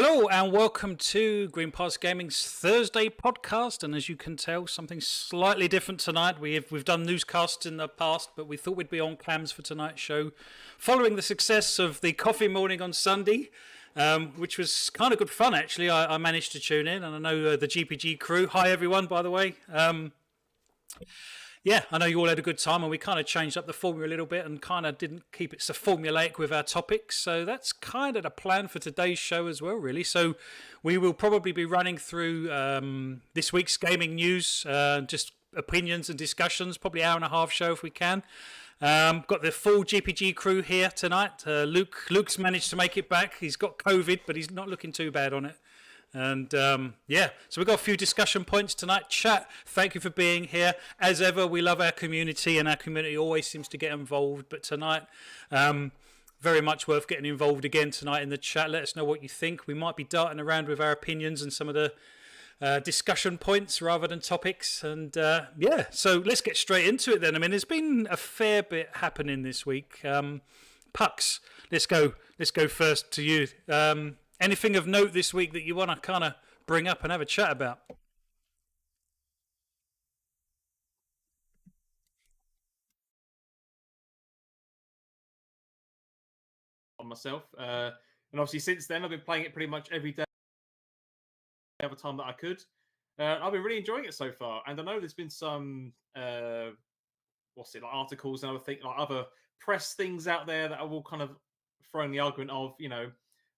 Hello and welcome to Green Pass Gaming's Thursday podcast. And as you can tell, something slightly different tonight. We've done newscasts in the past, but we thought we'd be on cams for tonight's show, following the success of the coffee morning on Sunday, which was kind of good fun actually. I managed to tune in, and I know the GPG crew. Hi everyone, by the way. Yeah, I know you all had a good time, and we kind of changed up the formula a little bit and kind of didn't keep it so formulaic with our topics. So that's kind of the plan for today's show as well, really. So we will probably be running through this week's gaming news, just opinions and discussions, probably hour and a half show if we can. Got the full GPG crew here tonight. Luke's managed to make it back. He's got COVID, but he's not looking too bad on it. And yeah, so we've got a few discussion points tonight. Chat, thank you for being here. As ever, we love our community, and our community always seems to get involved. But tonight, very much worth getting involved again tonight in the chat. Let us know what you think. We might be darting around with our opinions and some of the discussion points rather than topics. And yeah, so let's get straight into it then. I mean, there's been a fair bit happening this week. Pucks, let's go first to you. Anything of note this week that you want to kind of bring up and have a chat about? On myself, and obviously since then I've been playing it pretty much every day, every time that I could. I've been really enjoying it so far, and I know there's been some articles and other press things out there that are all kind of throwing the argument of,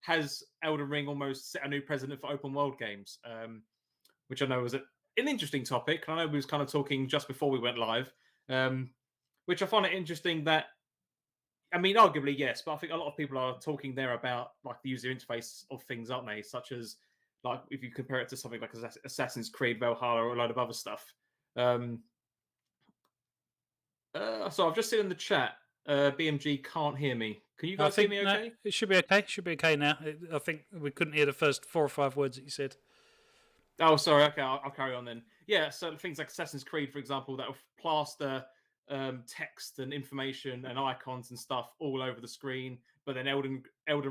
has Elden Ring almost set a new precedent for open world games? Which I know was an interesting topic. I know we was kind of talking just before we went live, which I find it interesting that, I mean, arguably, yes, but I think a lot of people are talking there about like the user interface of things, aren't they? Such as, like, if you compare it to something like Assassin's Creed Valhalla or a load of other stuff. So I've just seen in the chat, BMG can't hear me. Can you guys hear me okay? No, it should be okay. It should be okay now. I think we couldn't hear the first 4 or 5 words that you said. Oh, sorry. Okay, I'll carry on then. Yeah, so things like Assassin's Creed, for example, that will plaster text and information and icons and stuff all over the screen. But then Elden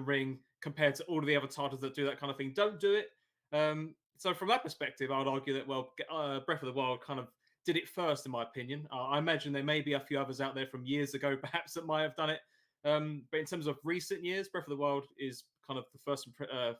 Ring, compared to all of the other titles that do that kind of thing, don't do it. So from that perspective, I would argue that, Breath of the Wild kind of did it first, in my opinion. I imagine there may be a few others out there from years ago, perhaps, that might have done it. But in terms of recent years, Breath of the Wild is kind of the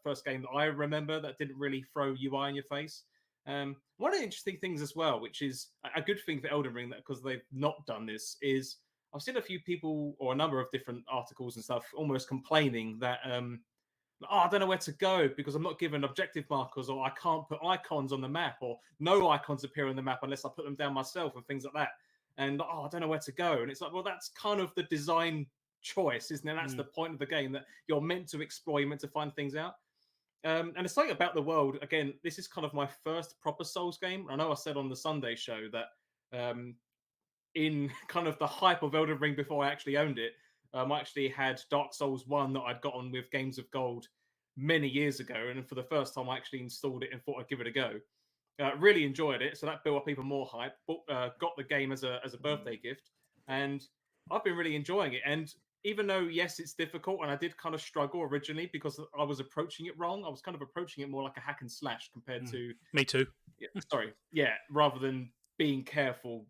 first game that I remember that didn't really throw UI in your face. One of the interesting things as well, which is a good thing for Elden Ring, because they've not done this, is I've seen a few people or a number of different articles and stuff almost complaining that, I don't know where to go because I'm not given objective markers, or I can't put icons on the map, or no icons appear on the map unless I put them down myself, and things like that. And I don't know where to go. And it's like, well, that's kind of the design choice, isn't it? That's the point of the game, that you're meant to explore, you're meant to find things out. And it's something about the world. Again, this is kind of my first proper Souls game. I know I said on the Sunday show that in kind of the hype of Elden Ring before I actually owned it, I actually had Dark Souls 1 that I'd gotten with Games of Gold many years ago. And for the first time, I actually installed it and thought I'd give it a go. Really enjoyed it. So that built up even more hype. Got the game as a birthday gift. And I've been really enjoying it. And even though, yes, it's difficult, and I did kind of struggle originally because I was approaching it wrong. I was kind of approaching it more like a hack and slash compared to... Me too. Rather than being careful.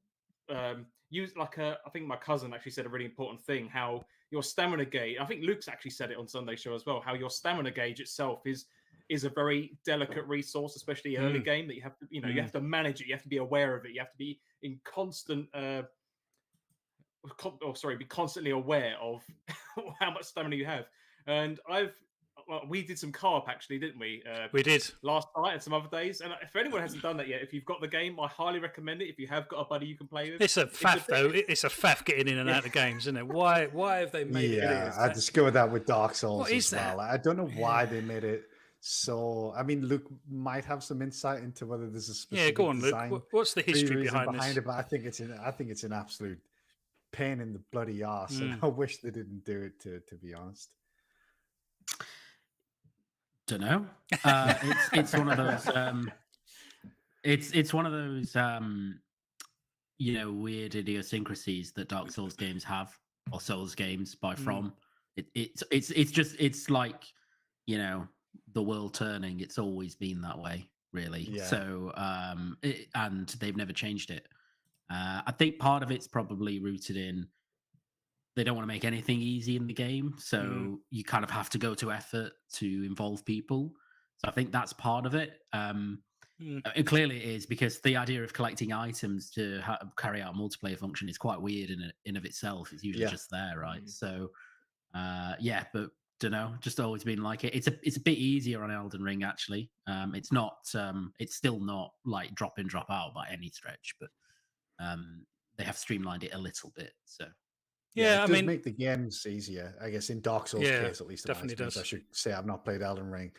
Use I think my cousin actually said a really important thing, how your stamina gauge, I think Luke's actually said it on Sunday show as well, how your stamina gauge itself is a very delicate resource, especially early game, that you have to, you have to manage it. You have to be aware of it. You have to be in constant... be constantly aware of how much stamina you have. And we did some co-op actually, didn't we? We did last night and some other days. And if anyone hasn't done that yet, if you've got the game, I highly recommend it. If you have got a buddy you can play with, it's a faff though. It's a faff getting in and out of games, isn't it? Why have they made it? Yeah, I discovered that with Dark Souls as well. I don't know why they made it so. I mean, Luke might have some insight into whether there's a specific go on, Luke. What's the history behind it? But I think it's an absolute pain in the bloody arse, and I wish they didn't do it. To be honest, don't know. It's one of those. It's one of those. Weird idiosyncrasies that Dark Souls games have, or Souls games by From. It's like the world turning. It's always been that way, really. Yeah. So, and they've never changed it. I think part of it's probably rooted in they don't want to make anything easy in the game, so you kind of have to go to effort to involve people. So I think that's part of it. And clearly it is, because the idea of collecting items to carry out a multiplayer function is quite weird in of itself. It's usually just there, right? So but don't know, just always been like it. It's a bit easier on Elden Ring, actually. It's not it's still not like drop in drop out by any stretch, but they have streamlined it a little bit. So it does make the games easier, I guess, in Dark Souls case, at least. Definitely does. I should say I've not played Elden Ring.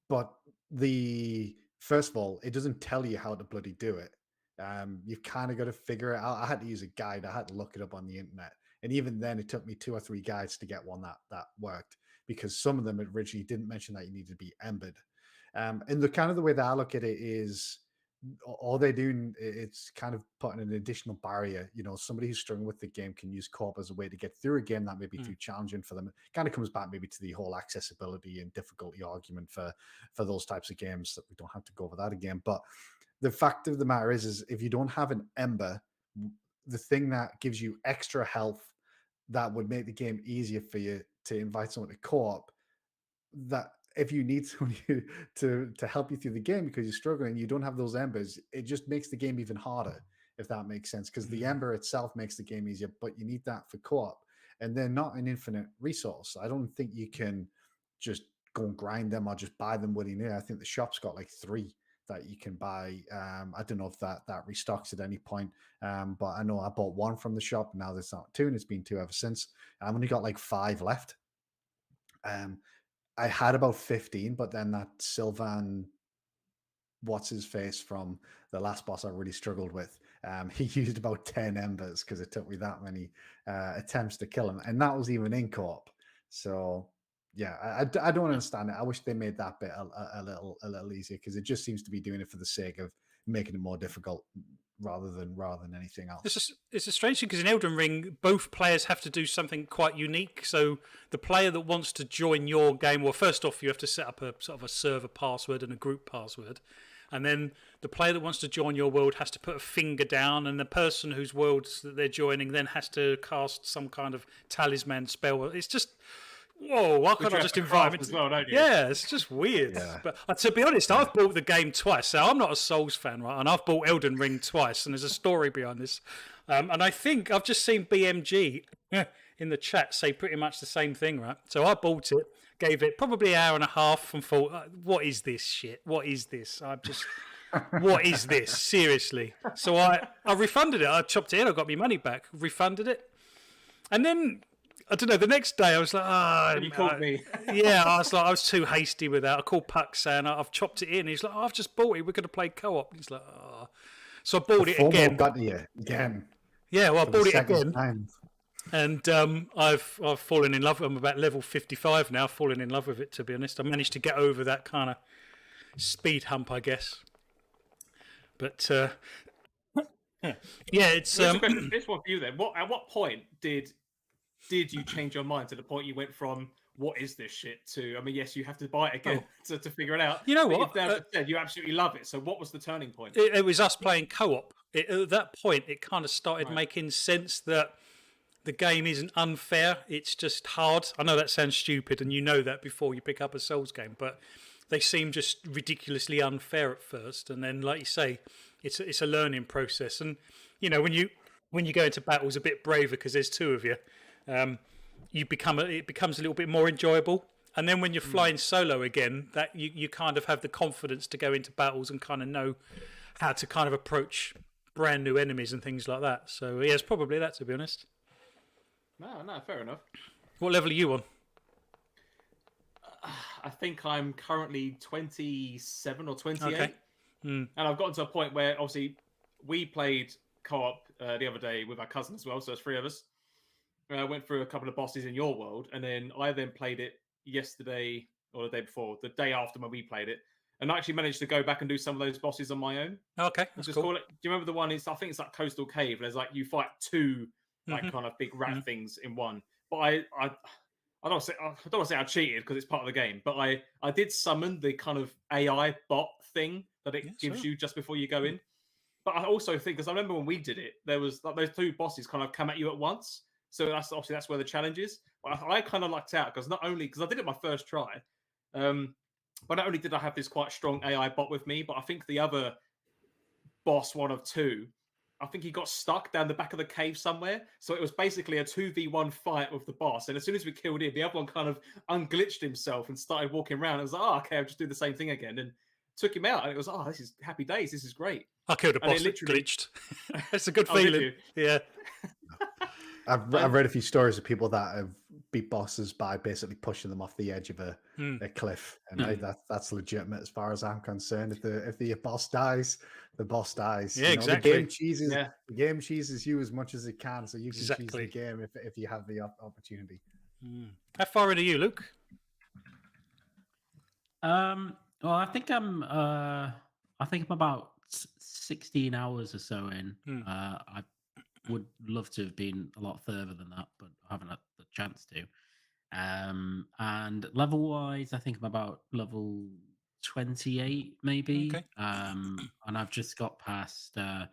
But first of all, it doesn't tell you how to bloody do it. You've kind of got to figure it out. I had to use a guide. I had to look it up on the internet. And even then, it took me 2 or 3 guides to get one that worked, because some of them originally didn't mention that you needed to be embered. And the way that I look at it is, all they're doing, it's kind of putting an additional barrier. Somebody who's struggling with the game can use co-op as a way to get through a game that may be too challenging for them. It kind of comes back maybe to the whole accessibility and difficulty argument for those types of games, that we don't have to go over that again. But the fact of the matter is if you don't have an ember, the thing that gives you extra health that would make the game easier for you to invite someone to co-op, that if you need somebody to help you through the game because you're struggling, you don't have those embers, it just makes the game even harder, if that makes sense. Because the ember itself makes the game easier, but you need that for co-op, and they're not an infinite resource. I don't think you can just go and grind them or just buy them willy-nilly. I think the shop's got like 3 that you can buy. I don't know if that restocks at any point, but I know I bought 1 from the shop. Now there's not 2, and it's been 2 ever since. I've only got like 5 left. I had about 15, but then that Sylvan, what's his face from the last boss, I really struggled with. He used about 10 embers because it took me that many attempts to kill him, and that was even in co-op. So yeah, I don't understand it. I wish they made that bit a little easier, because it just seems to be doing it for the sake of making it more difficult rather than anything else. It's a strange thing, because in Elden Ring, both players have to do something quite unique. So the player that wants to join your game, well, first off, you have to set up a sort of a server password and a group password. And then the player that wants to join your world has to put a finger down, and the person whose worlds that they're joining then has to cast some kind of talisman spell. It's just... Whoa, why can't I just invite him? Yeah, it's just weird. Yeah. But to be honest, I've bought the game twice. So I'm not a Souls fan, right? And I've bought Elden Ring twice, and there's a story behind this. And I think I've just seen BMG in the chat say pretty much the same thing, right? So I bought it, gave it probably an hour and a half, and thought, what is this shit? What is this? What is this? Seriously. So I refunded it. I chopped it in. I got my money back, refunded it. And then... I don't know. The next day, I was like, you called me. Yeah, I was too hasty with that. I called Puck saying, I've chopped it in. He's like, I've just bought it. We're going to play co-op. He's like, So I bought it again. Got you again. Yeah, well, I bought it again. Time. And I've fallen in love. I'm about level 55 now. Fallen in love with it, to be honest. I managed to get over that kind of speed hump, I guess. But yeah, it's. This one for you then. At what point did you change your mind to the point you went from what is this shit to, I mean, yes, you have to buy it again to figure it out. You know what? You absolutely love it. So what was the turning point? It was us playing co-op. At that point, it kind of started making sense that the game isn't unfair. It's just hard. I know that sounds stupid, and you know that before you pick up a Souls game, but they seem just ridiculously unfair at first. And then, like you say, it's a learning process. And, you know, when you go into battles a bit braver because there's 2 of you, it becomes a little bit more enjoyable. And then when you're flying solo again, that you kind of have the confidence to go into battles and kind of know how to kind of approach brand new enemies and things like that. So yeah, it's probably that, to be honest. No, fair enough. What level are you on? I think I'm currently 27 or 28. Okay. And I've gotten to a point where obviously we played co-op the other day with our cousin as well, so there's 3 of us. I went through a couple of bosses in your world, and then I played it yesterday or the day before, the day after when we played it, and I actually managed to go back and do some of those bosses on my own. Okay, that's cool. Call it, do you remember the one? I think it's like Coastal Cave. There's like you fight 2 like kind of big rat things in one. But don't want to say I cheated because it's part of the game, but I did summon the kind of AI bot thing that it gives you just before you go in. But I also think, because I remember when we did it, there was like those two bosses kind of come at you at once. So that's where the challenge is. But I kind of lucked out because because I did it my first try, but not only did I have this quite strong AI bot with me, but I think the other boss, one of two, I think he got stuck down the back of the cave somewhere. So it was basically a 2v1 fight with the boss. And as soon as we killed him, the other one kind of unglitched himself and started walking around. It was like, oh, okay, I'll just do the same thing again. And took him out. And it was, oh, this is happy days. This is great. I killed a boss that glitched. It's a good feeling. Yeah. I've read a few stories of people that have beat bosses by basically pushing them off the edge of a cliff, and that's legitimate as far as I'm concerned. If the boss dies, the boss dies. Yeah, exactly. The game cheeses you as much as it can, so you can cheese the game if you have the opportunity. How far in are you, Luke? Well, I think I'm about 16 hours or so in. I would love to have been a lot further than that, but I haven't had the chance to. And level wise, I think I'm about level 28 maybe. Okay. And I've just got past so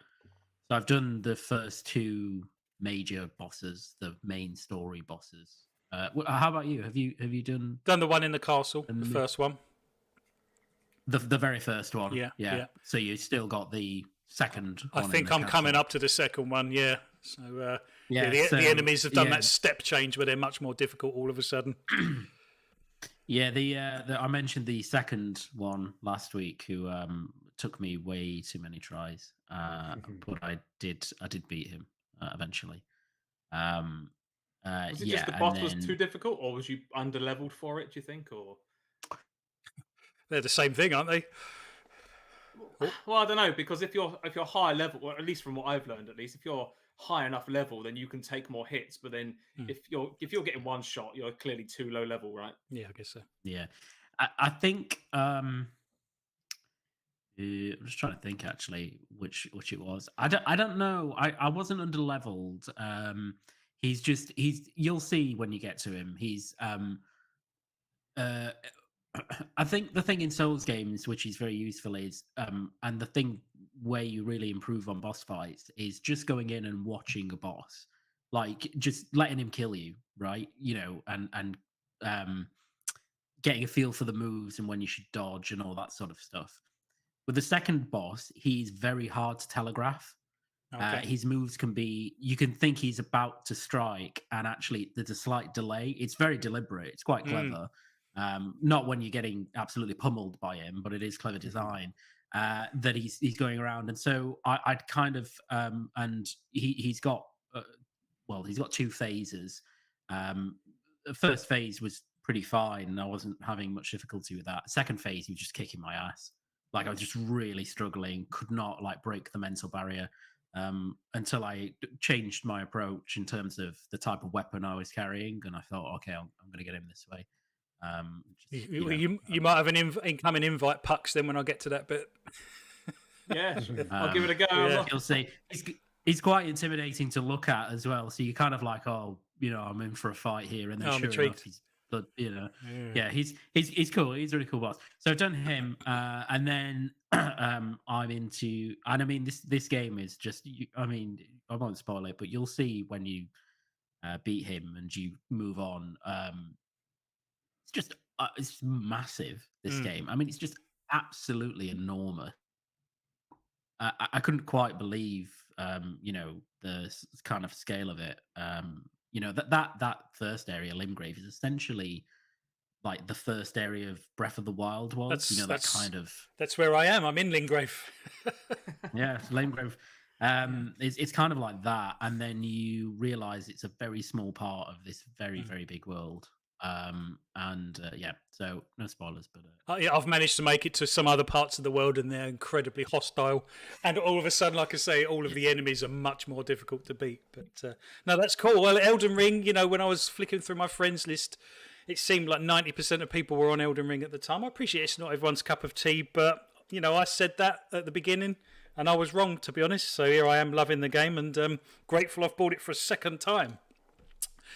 I've done the first two major bosses, the main story bosses. How about you? Have you done the one in the castle, the first one? The very first one. Yeah. So you still got the second one. I think I'm coming up to the second one, yeah. So, the enemies have done that step change where they're much more difficult all of a sudden. Yeah, I mentioned the second one last week, who took me way too many tries, but I did beat him eventually. Was it just the boss was too difficult, or was you under-leveled for it, do you think? Or they're the same thing, aren't they? Well, I don't know, because if you're high level, or at least from what I've learned, if you're high enough level, then you can take more hits. But then if you're getting one shot, you're clearly too low level, right? Yeah, I guess so. Yeah, I think I'm just trying to think actually which it was. I don't know. I wasn't under leveled. You'll see when you get to him. I think the thing in Souls games, which is very useful, is and the thing where you really improve on boss fights is just going in and watching a boss, like just letting him kill you, right? And getting a feel for the moves and when you should dodge and all that sort of stuff. With the second boss, he's very hard to telegraph. Okay. His moves you can think he's about to strike, and actually there's a slight delay. It's very deliberate. It's quite clever. Not when you're getting absolutely pummeled by him, but it is clever design that he's going around. And so I'd kind of and he's got he's got two phases. The first phase was pretty fine, and I wasn't having much difficulty with that. Second phase, he was just kicking my ass. Like I was just really struggling, could not break the mental barrier until I changed my approach in terms of the type of weapon I was carrying, and I thought, okay, I'm going to get him this way. You might have an incoming invite, Pucks, then when I get to that bit. Yeah, I'll give it a go. Yeah. You'll see. He's quite intimidating to look at as well. So you're kind of like, I'm in for a fight here, and then sure enough, he's cool. He's a really cool boss. So I've done him, and then I'm into. And I mean, this game is just. I won't spoil it, but you'll see when you beat him and you move on. It's just it's massive, this game. I mean, it's just absolutely enormous. I couldn't quite believe, the kind of scale of it. That first area, Limgrave, is essentially like the first area of Breath of the Wild was. That's where I am. I'm in Limgrave. Yeah, Limgrave. It's kind of like that, and then you realize it's a very small part of this very, very big world. So no spoilers, but I've managed to make it to some other parts of the world, and they're incredibly hostile, and all of a sudden, like I say, all of the enemies are much more difficult to beat. But no, that's cool. Well, Elden Ring, when I was flicking through my friends list, it seemed like 90% of people were on Elden Ring at the time. I appreciate it's not everyone's cup of tea, but I said that at the beginning, and I was wrong, to be honest. So here I am, loving the game, and grateful I've bought it for a second time.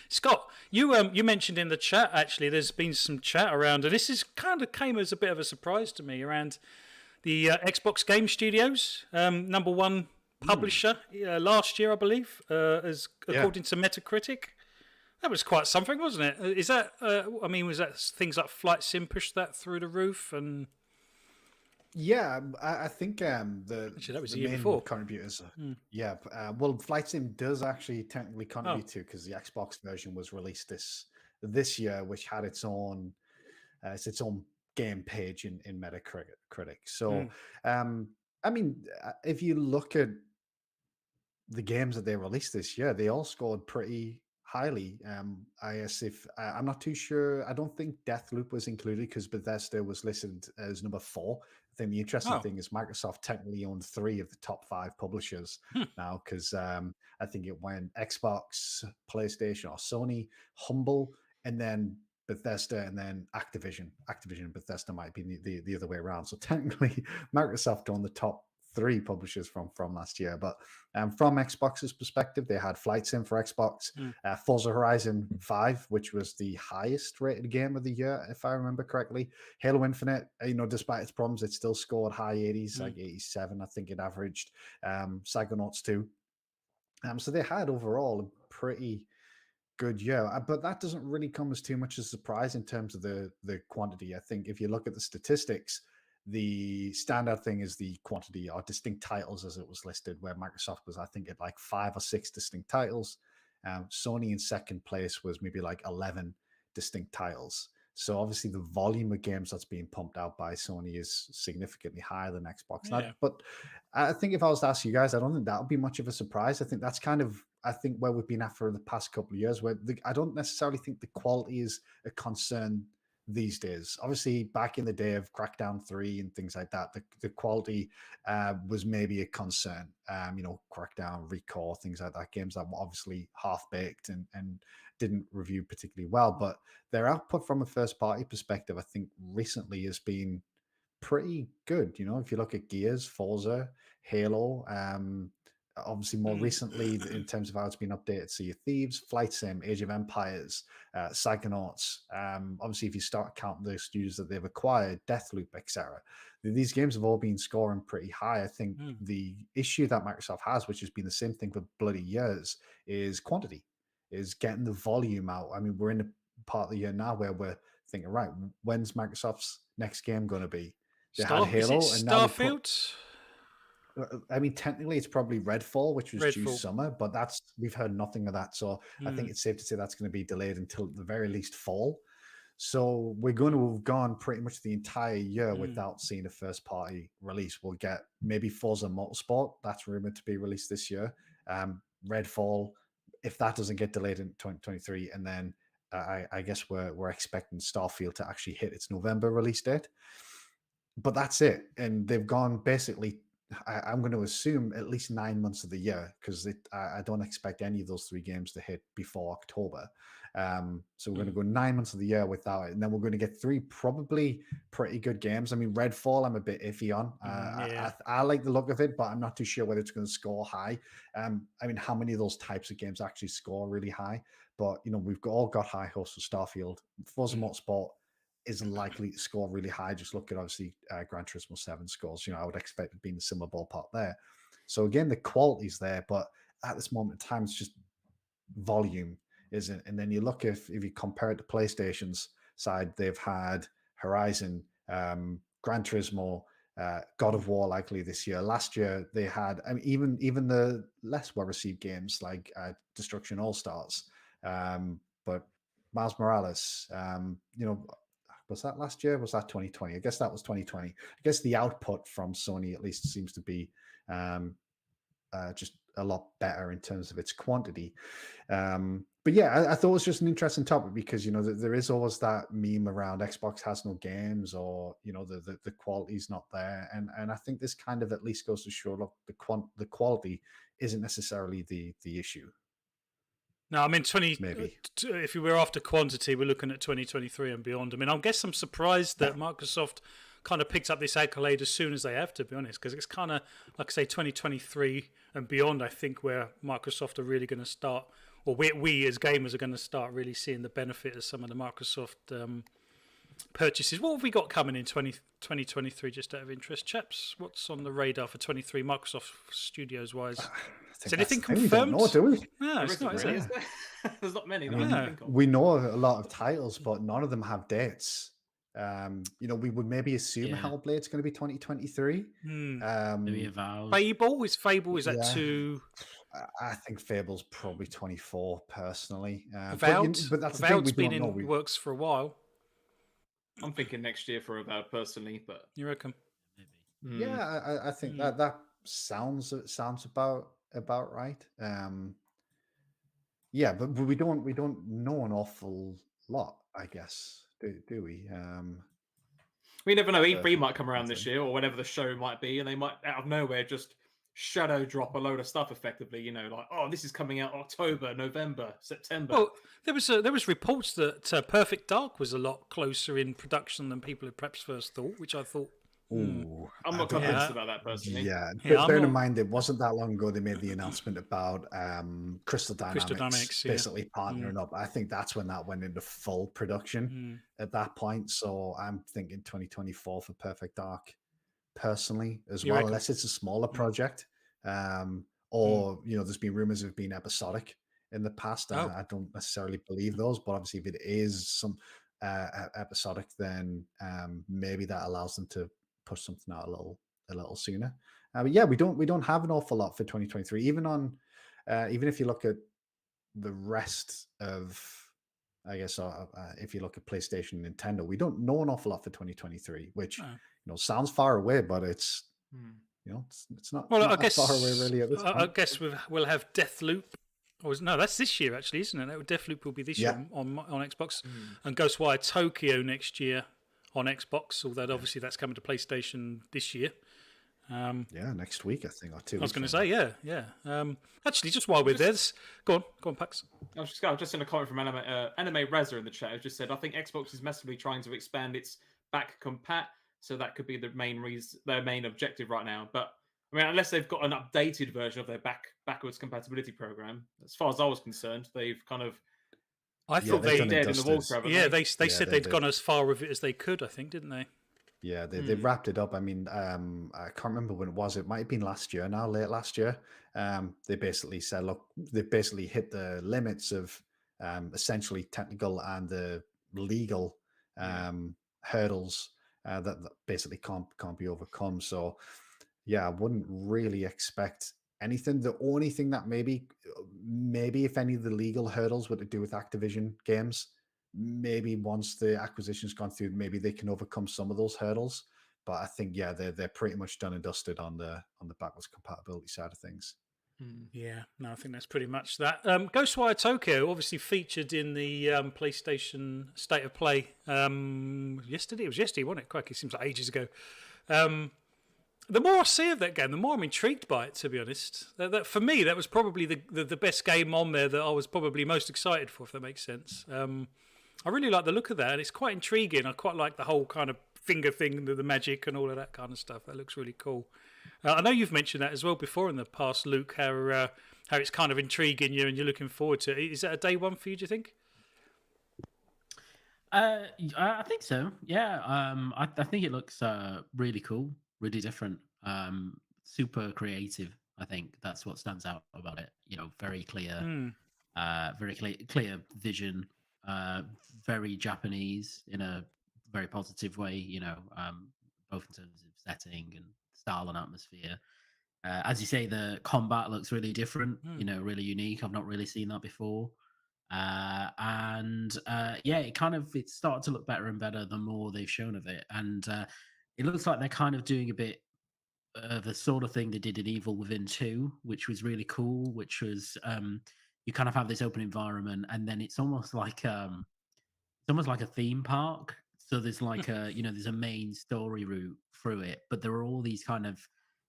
Scott, you mentioned in the chat, actually, there's been some chat around, and this is kind of came as a bit of a surprise to me, around the Xbox Game Studios, number one publisher last year, I believe, as according to Metacritic. That was quite something, wasn't it? Is that? I mean, was that things like Flight Sim pushed that through the roof? And Yeah, I think actually, that was the the year main before. contributors. Yeah, well, Flight Sim does actually technically contribute to, because the Xbox version was released this year, which had its own game page in Metacritic. So, I mean, if you look at the games that they released this year, they all scored pretty highly. I guess if I'm not too sure, I don't think Deathloop was included because Bethesda was listed as number 4. I think the interesting thing is Microsoft technically owned 3 of the top 5 publishers now, because I think it went Xbox, PlayStation, or Sony, Humble, and then Bethesda, and then Activision. Activision and Bethesda might be the other way around. So technically, Microsoft owned the top 3 publishers from last year. But from Xbox's perspective, they had Flight Sim for Xbox, Forza Horizon 5, which was the highest rated game of the year, if I remember correctly. Halo Infinite, despite its problems, it still scored high 80s, like 87, I think it averaged. Psychonauts 2. So they had overall a pretty good year, but that doesn't really come as too much as a surprise in terms of the quantity. I think if you look at the statistics, the standout thing is the quantity or distinct titles as it was listed, where Microsoft was, I think, at like 5 or 6 distinct titles. Sony in second place was maybe like 11 distinct titles. So obviously the volume of games that's being pumped out by Sony is significantly higher than Xbox. But I think if I was to ask you guys, I don't think that would be much of a surprise. I think that's kind of, where we've been at for the past couple of years, where I don't necessarily think the quality is a concern these days. Obviously, back in the day of Crackdown 3 and things like that, the quality was maybe a concern. Crackdown, Recore, things like that, games that were obviously half-baked and didn't review particularly well. But their output from a first-party perspective, I think, recently has been pretty good. If you look at Gears, Forza, Halo, obviously more recently in terms of how it's been updated, Sea of Thieves, Flight Sim, Age of Empires, Psychonauts. Obviously, if you start counting the studios that they've acquired, Deathloop, etc., these games have all been scoring pretty high. I think the issue that Microsoft has, which has been the same thing for bloody years, is quantity, is getting the volume out. I mean, we're in a part of the year now where we're thinking, right, when's Microsoft's next game going to be? They had Halo, and Starfield. I mean, technically, it's probably Redfall, which was due summer, but we've heard nothing of that. So I think it's safe to say that's going to be delayed until at the very least fall. So we're going to have gone pretty much the entire year without seeing a first-party release. We'll get maybe Forza Motorsport. That's rumored to be released this year. Redfall, if that doesn't get delayed in 2023, and then I guess we're expecting Starfield to actually hit its November release date. But that's it. And they've gone basically, I'm going to assume, at least 9 months of the year, because I don't expect any of those 3 games to hit before October. So we're going to go 9 months of the year without it. And then we're going to get 3 probably pretty good games. I mean, Redfall, I'm a bit iffy on. I like the look of it, but I'm not too sure whether it's going to score high. I mean, how many of those types of games actually score really high? But, we've all got high hopes for Starfield. Forza Motorsport is likely to score really high. Just look at, obviously, Gran Turismo 7 scores. I would expect it being a similar ballpark there. So again, the quality's there, but at this moment in time, it's just volume, isn't? And then you look, if you compare it to PlayStation's side, they've had Horizon, Gran Turismo, God of War likely this year. Last year they had, I mean, even the less well-received games like Destruction All Stars, but Miles Morales, was that last year? Was that 2020? I guess that was 2020. I guess the output from Sony at least seems to be just a lot better in terms of its quantity. But yeah, I thought it was just an interesting topic because, there is always that meme around Xbox has no games, or, the quality's not there. And I think this kind of at least goes to show, look, the quality isn't necessarily the issue. No, I mean, maybe. If we were after quantity, we're looking at 2023 and beyond. I mean, I guess I'm surprised that Microsoft kind of picked up this accolade as soon as they have, to be honest, because it's kind of, like I say, 2023 and beyond, I think, where Microsoft are really going to start or we as gamers are going to start really seeing the benefit of some of the Microsoft purchases. What have we got coming in 2023, just out of interest, chaps? What's on the radar for 23 Microsoft Studios wise? I Is think that's anything the thing, we don't confirmed? know, do we? No, There it's isn't not, is really, it? is there? There's not many I that I mean, can think of. we know a lot of titles, but none of them have dates. We would maybe assume Yeah. Hellblade's going to be 2023. Maybe Avowed. Fable is that Yeah. too? I think Fable's probably 24 personally. Avowed, but that's the thing, we Avowed's been don't know. in works for a while. I'm thinking next year for Avowed personally, but You reckon? Maybe. Yeah, I think that sounds about right. Yeah, but we don't know an awful lot, I guess, do we? we never know. But E3 might come around that's this it. year or whenever the show might be, and they might out of nowhere just shadow drop a load of stuff effectively. Like, oh, this is coming out October, November, September. Well, there was reports that Perfect Dark was a lot closer in production than people had perhaps first thought, which I thought. Ooh, I'm I not don't know. convinced about that personally. Yeah, Yeah, I'm bear in not- mind, it wasn't that long ago they made the announcement about Crystal Dynamics yeah. basically partnering up. I think that's when that went into full production at that point. So I'm thinking 2024 for Perfect Dark, personally, as You well, reckon? unless it's a smaller project. Or there's been rumors of being episodic in the past. Oh. I don't necessarily believe those, but obviously, if it is some episodic, then maybe that allows them to push something out a little sooner. But yeah, we don't have an awful lot for 2023. Even if you look at the rest of, I guess, if you look at PlayStation and Nintendo, we don't know an awful lot for 2023, which No. sounds far away, but it's it's not, Well, not I that guess far away really at this I point. guess we'll have Deathloop. No, that's this year actually, isn't it? Deathloop will be this Yeah. year on Xbox, and Ghostwire Tokyo next year on Xbox. Although obviously that's coming to PlayStation this year. Yeah, next week I think, or 2 I was weeks going to from say, yeah. Actually, just while we're there, go on, Pax. I was just in a comment from Anime Reza in the chat. It just said, I think Xbox is massively trying to expand its back compat, so that could be the their main objective right now. But I mean, unless they've got an updated version of their backwards compatibility program, as far as I was concerned, they've kind of I thought they've they done it dead in the dusted. water. haven't yeah they? they said they they'd did. gone as far with it as they could. I think, didn't they? Yeah, they wrapped it up. I mean, I can't remember when it was. It might have been last year now, late last year. They basically said, look, they basically hit the limits of essentially technical and the legal hurdles that basically can't be overcome. So, yeah, I wouldn't really expect anything. The only thing that maybe if any of the legal hurdles were to do with Activision games, maybe once the acquisition's gone through, maybe they can overcome some of those hurdles. But I think they're pretty much done and dusted on the backwards compatibility side of things. Yeah, no, I think that's pretty much that. Ghostwire Tokyo obviously featured in the PlayStation State of Play yesterday. It was yesterday, wasn't it? Crikey, it seems like ages ago. The more I see of that game, the more I'm intrigued by it, to be honest. That for me, that was probably the best game on there that I was probably most excited for, if that makes sense. I really like the look of that, and it's quite intriguing. I quite like the whole kind of finger thing, the magic and all of that kind of stuff. That looks really cool. I know you've mentioned that as well before in the past, Luke, how it's kind of intriguing you and you're looking forward to it. Is that a day one for you, do you think? I think so. Yeah. I think it looks really cool, really different, super creative. I think that's what stands out about it. Very clear, very clear vision, very Japanese in a very positive way. Both in terms of setting and style and atmosphere. As you say, the combat looks really different. Really unique. I've not really seen that before. It started to look better and better the more they've shown of it, and it looks like they're kind of doing a bit of the sort of thing they did in Evil Within 2, which was really cool. Which was you kind of have this open environment, and then it's almost like a theme park. So there's like there's a main story route through it, but there are all these kind of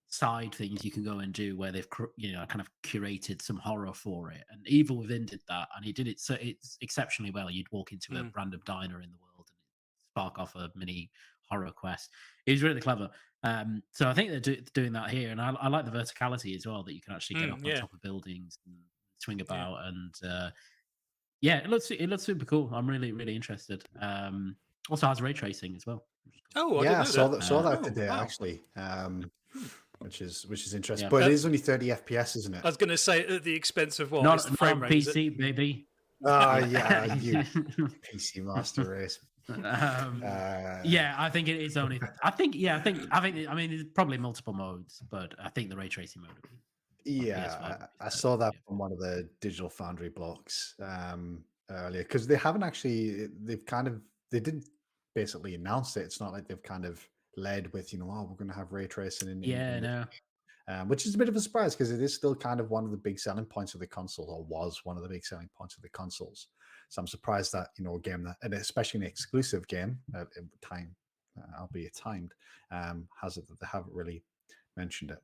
side things you can go and do where they've kind of curated some horror for it. And Evil Within did that, and he did it so it's exceptionally well. You'd walk into a random diner in the world and spark off a mini horror quest. It was really clever. So I think they're doing that here, and I like the verticality as well, that you can actually get up on top of buildings and swing about, and yeah, it looks super cool. I'm really interested. Also has ray tracing as well. Oh, I Yeah, I didn't know that. saw that Oh, today wow. actually, which is interesting. Yeah. But it is only 30 FPS, isn't it? I was going to say at the expense of what? It's Not the not frame on rate, is it? PC, baby. Yeah, you PC master race. Yeah, I think it is only. I think. I mean, there's probably multiple modes, but I think the ray tracing mode would be. Yeah, I PS5 saw that yeah. from one of the Digital Foundry blocks earlier because they haven't actually. They didn't basically announce it. It's not like they've kind of led with oh, we're going to have ray tracing Yeah, in the no. which is a bit of a surprise because it is still kind of one of the big selling points of the console, or was one of the big selling points of the consoles. So I'm surprised that a game that, and especially an exclusive game, time, albeit timed, has it that they haven't really mentioned it.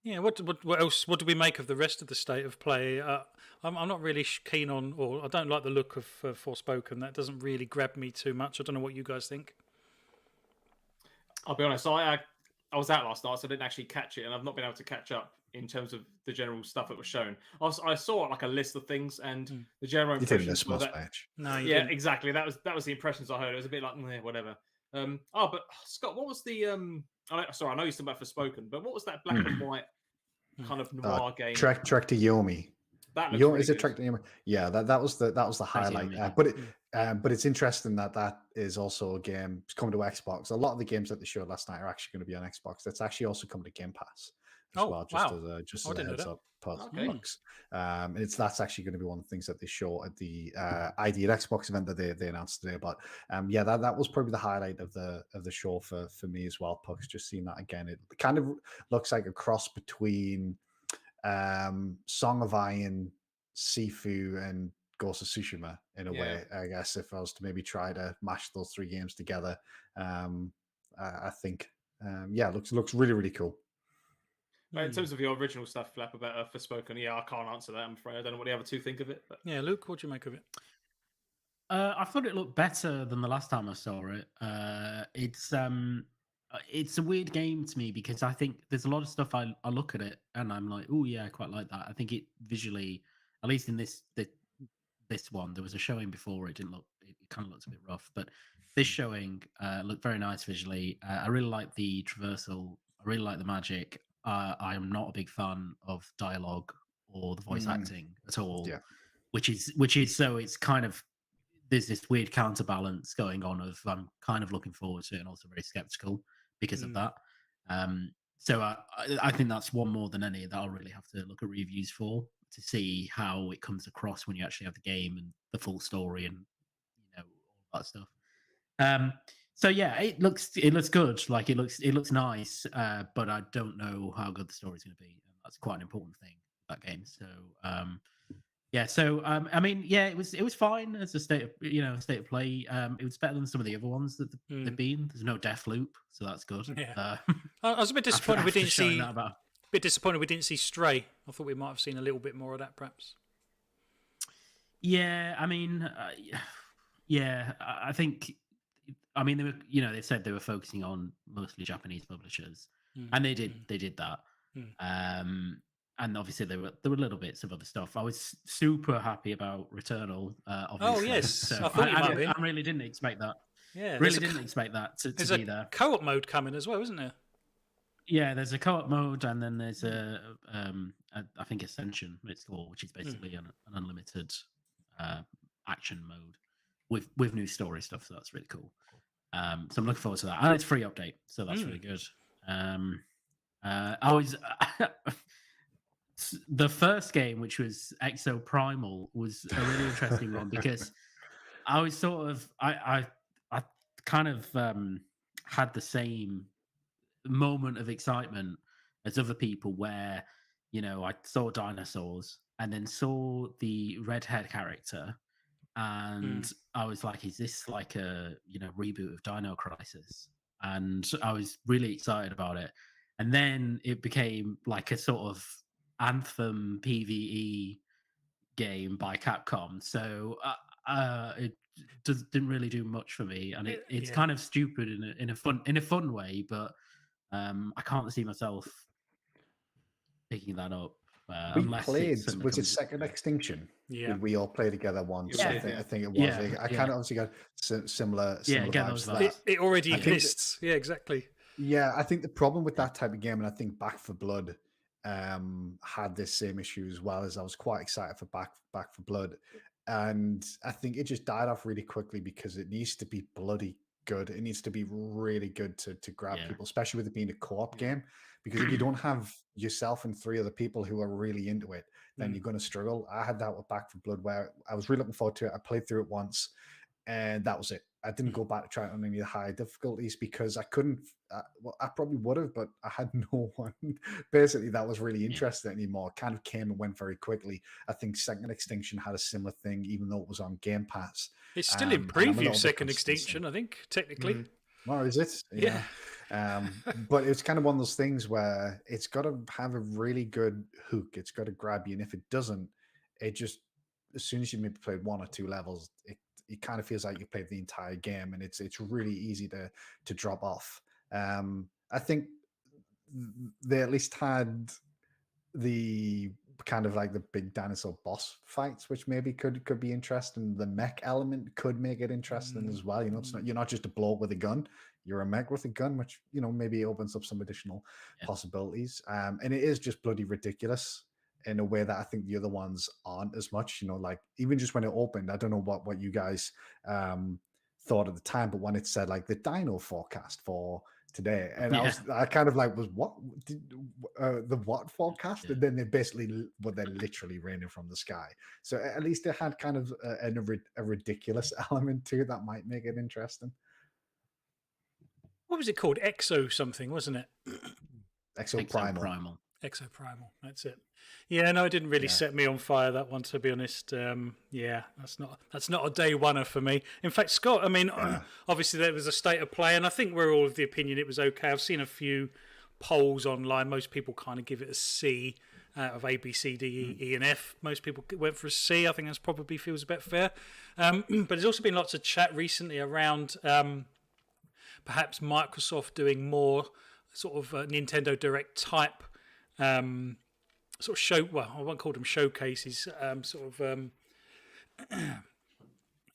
Yeah. What else? What do we make of the rest of the state of play? I'm not really keen on, or I don't like the look of Forspoken. That doesn't really grab me too much. I don't know what you guys think. I'll be honest. I was out last night, so I didn't actually catch it, and I've not been able to catch up in terms of the general stuff that was shown. I saw like a list of things, and the general You didn't impressions miss were much, that. match. No, you Yeah, didn't. exactly. That was the impressions I heard. It was a bit like whatever. But Scott, what was the sorry, I know you're talking about Forspoken, but what was that black and white kind of noir game? Trek to Yomi. That looks really is it good. Trek to Yomi? Yeah, that was the highlight. But it's interesting that is also a game. It's coming to Xbox. A lot of the games that they showed last night are actually going to be on Xbox. That's actually also coming to Game Pass as well. Just as a heads up. Bucks. And that's actually going to be one of the things that they show at the ID at Xbox event that they announced today. But yeah, that was probably the highlight of the show for me as well. Pucks, just seeing that again. It kind of looks like a cross between Song of Iron, Sifu, and Ghost of Tsushima in a way. I guess if I was to maybe try to mash those three games together, I think looks really cool. But in terms of your original stuff, Flap, about Forspoken, I can't answer that. I'm afraid I don't know what the other two think of it. But... Yeah, Luke, what do you make of it? I thought it looked better than the last time I saw it. It's a weird game to me because I think there's a lot of stuff I look at it and I'm like, oh yeah, I quite like that. I think it visually, at least in this one, there was a showing before. It didn't look. It kind of looked a bit rough, but this showing looked very nice visually. I really like the traversal. I really like the magic. I am not a big fan of dialogue or the voice acting at all. Yeah. Which is so it's kind of there's this weird counterbalance going on of I'm kind of looking forward to it and also very skeptical because of that. So I think that's one more than any that I'll really have to look at reviews for to see how it comes across when you actually have the game and the full story and all that stuff. So yeah, it looks good. Like it looks nice, but I don't know how good the story's going to be. And that's quite an important thing that game. So yeah, so I mean, yeah, it was fine as a state of play. It was better than some of the other ones that they've been. There's no death loop, so that's good. Yeah. I was a bit disappointed we didn't see. That bit disappointed we didn't see Stray. I thought we might have seen a little bit more of that, perhaps. Yeah, I mean, yeah, I think. I mean, they were, they said they were focusing on mostly Japanese publishers, and they did that. And obviously there were little bits of other stuff. I was super happy about Returnal. Obviously. Oh yes, so I thought you might be. I really didn't expect that. Yeah, really didn't expect that to be there. Co-op mode coming as well, isn't there? Yeah, there's a co-op mode, and then there's I think Ascension it's called, which is basically an unlimited action mode with new story stuff. So that's really cool. So I'm looking forward to that, and it's free update, so that's really good. I was the first game, which was Exo Primal, was a really interesting one because I was sort of I kind of had the same moment of excitement as other people where I saw dinosaurs and then saw the redhead character and I was like, is this like a reboot of Dino Crisis? And I was really excited about it, and then it became like a sort of Anthem PvE game by Capcom, so it didn't really do much for me, and it's kind of stupid in a fun way, but I can't see myself picking that up. We unless played, it suddenly was it comes. Second Extinction? Yeah. Did we all play together once? Yeah, I we think did, I think it was. Yeah, I yeah. kind of obviously got similar Yeah, get vibes those to vibes. that. It already I think that- exists. Yeah, exactly. Yeah, I think the problem with that type of game, and I think Back for Blood had this same issue as well. As I was quite excited for Back for Blood, and I think it just died off really quickly because it needs to be bloody good. It needs to be really good to grab Yeah. people, especially with it being a co-op Yeah. game. Because if you don't have yourself and 3 other people who are really into it, then Mm. you're going to struggle. I had that with Back for Blood, where I was really looking forward to it. I played through it once, and that was it. I didn't go back to try it on any of the higher difficulties because I couldn't. Well, I probably would have, but I had no one basically that was really interested anymore. Kind of came and went very quickly. I think Second Extinction had a similar thing, even though it was on Game Pass. It's still in And I'm a little preview, bit Second consistent. Extinction, I think, technically. Mm. Or is it? Yeah. But it's kind of one of those things where it's got to have a really good hook. It's got to grab you, and if it doesn't, it just as soon as you maybe played 1 or 2 levels, it kind of feels like you played the entire game, and it's really easy to drop off. I think they at least had the kind of like the big dinosaur boss fights, which maybe could be interesting. The mech element could make it interesting as well. You know, it's not, you're not just a bloke with a gun, you're a mech with a gun, which, you know, maybe opens up some additional possibilities. And it is just bloody ridiculous in a way that I think the other ones aren't as much. You know, like even just when it opened, I don't know what you guys thought at the time, but when it said like the dino forecast for today, and I kind of like was what the what forecast, and then they basically they're literally raining from the sky. So at least it had kind of a ridiculous element to it that might make it interesting. What was it called? Exo something, wasn't it? Exoprimal. Exoprimal. That's it. Yeah, no, it didn't really set me on fire, that one, to be honest. Yeah, that's not a day oneer for me. In fact, Scott, I mean, obviously there was a state of play, and I think we're all of the opinion it was okay. I've seen a few polls online. Most people kind of give it a C out of A, B, C, D, E, and F. Most people went for a C. I think that probably feels a bit fair. But there's also been lots of chat recently around perhaps Microsoft doing more sort of Nintendo Direct type sort of show. Well, I won't call them showcases. Sort of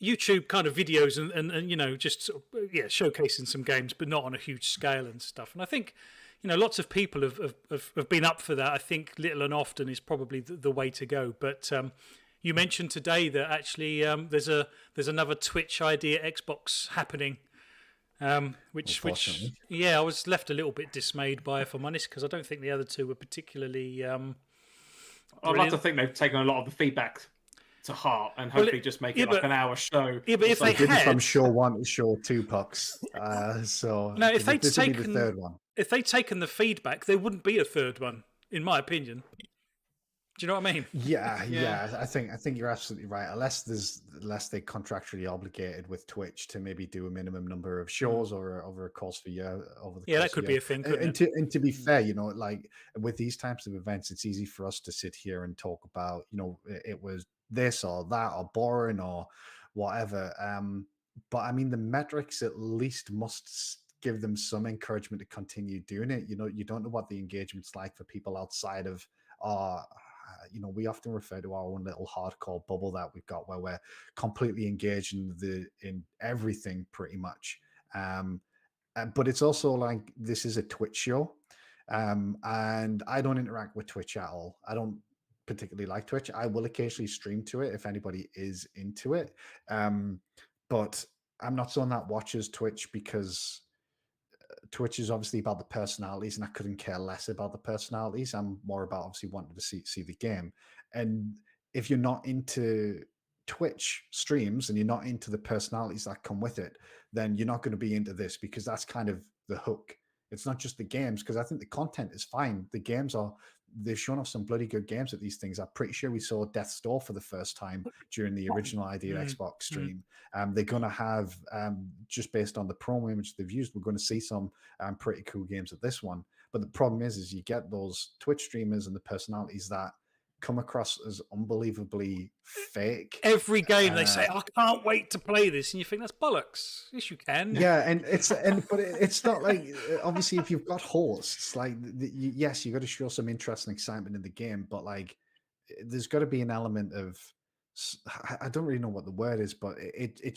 YouTube kind of videos and you know, just sort of, showcasing some games, but not on a huge scale and stuff. And I think, you know, lots of people have been up for that. I think little and often is probably the way to go. But you mentioned today that actually there's another Twitch ID at Xbox happening. Which I was left a little bit dismayed by, if I'm honest, because I don't think the other two were particularly. I'd like to think they've taken a lot of the feedback to heart and hopefully just make it like an hour show. Yeah, but if they had from show 1 to show 2 pucks, so no, if they'd taken the third one, if they'd taken the feedback, there wouldn't be a third one, in my opinion. Do you know what I mean? Yeah. I think you're absolutely right. Unless they contractually obligated with Twitch to maybe do a minimum number of shows or over a course of a year. That could be a thing. And to be fair, you know, like with these types of events, it's easy for us to sit here and talk about, you know, it was this or that or boring or whatever. But I mean, the metrics at least must give them some encouragement to continue doing it. You know, you don't know what the engagement's like for people outside of you know, we often refer to our own little hardcore bubble that we've got where we're completely engaged in everything pretty much. But it's also like this is a Twitch show, and I don't interact with Twitch at all. I don't particularly like Twitch. I will occasionally stream to it if anybody is into it, but I'm not someone that watches Twitch because Twitch is obviously about the personalities, and I couldn't care less about the personalities. I'm more about obviously wanting to see the game. And if you're not into Twitch streams and you're not into the personalities that come with it, then you're not going to be into this, because that's kind of the hook. It's not just the games, because I think the content is fine. The games they've shown off some bloody good games at these things. I'm pretty sure we saw Death's Door for the first time during the original Idea Xbox stream. They're going to have, just based on the promo image they've used, we're going to see some pretty cool games at this one. But the problem is you get those Twitch streamers and the personalities that come across as unbelievably fake. Every game they say, I can't wait to play this, and you think that's bollocks. Yes, you can. Yeah, and it's not like obviously if you've got hosts, like yes, you got to show some interest and excitement in the game, but like there's got to be an element of I don't really know what the word is, but it's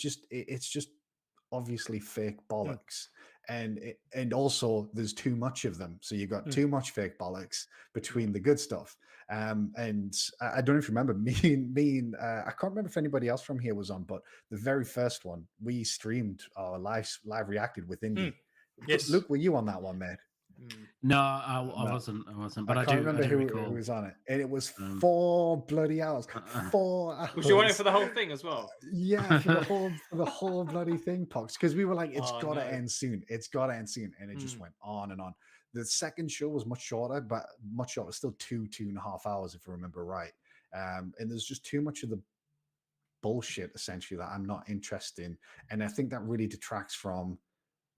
just obviously fake bollocks. And also there's too much of them, so you've got too much fake bollocks between the good stuff. And I don't know if you remember me and I can't remember if anybody else from here was on, but the very first one we streamed or live reacted with Indie. Yes. Luke, were you on that one, mate? No, I wasn't. But I can't remember who recall. was on it, and it was 4 bloody hours. 4 hours. Was you on it for the whole thing as well? Yeah, for the whole bloody thing, Pox. Because we were like, it's gotta end soon. It's gotta end soon, and it just went on and on. The second show was much shorter, still 2.5 hours, if I remember right. And there's just too much of the bullshit essentially that I'm not interested in, and I think that really detracts from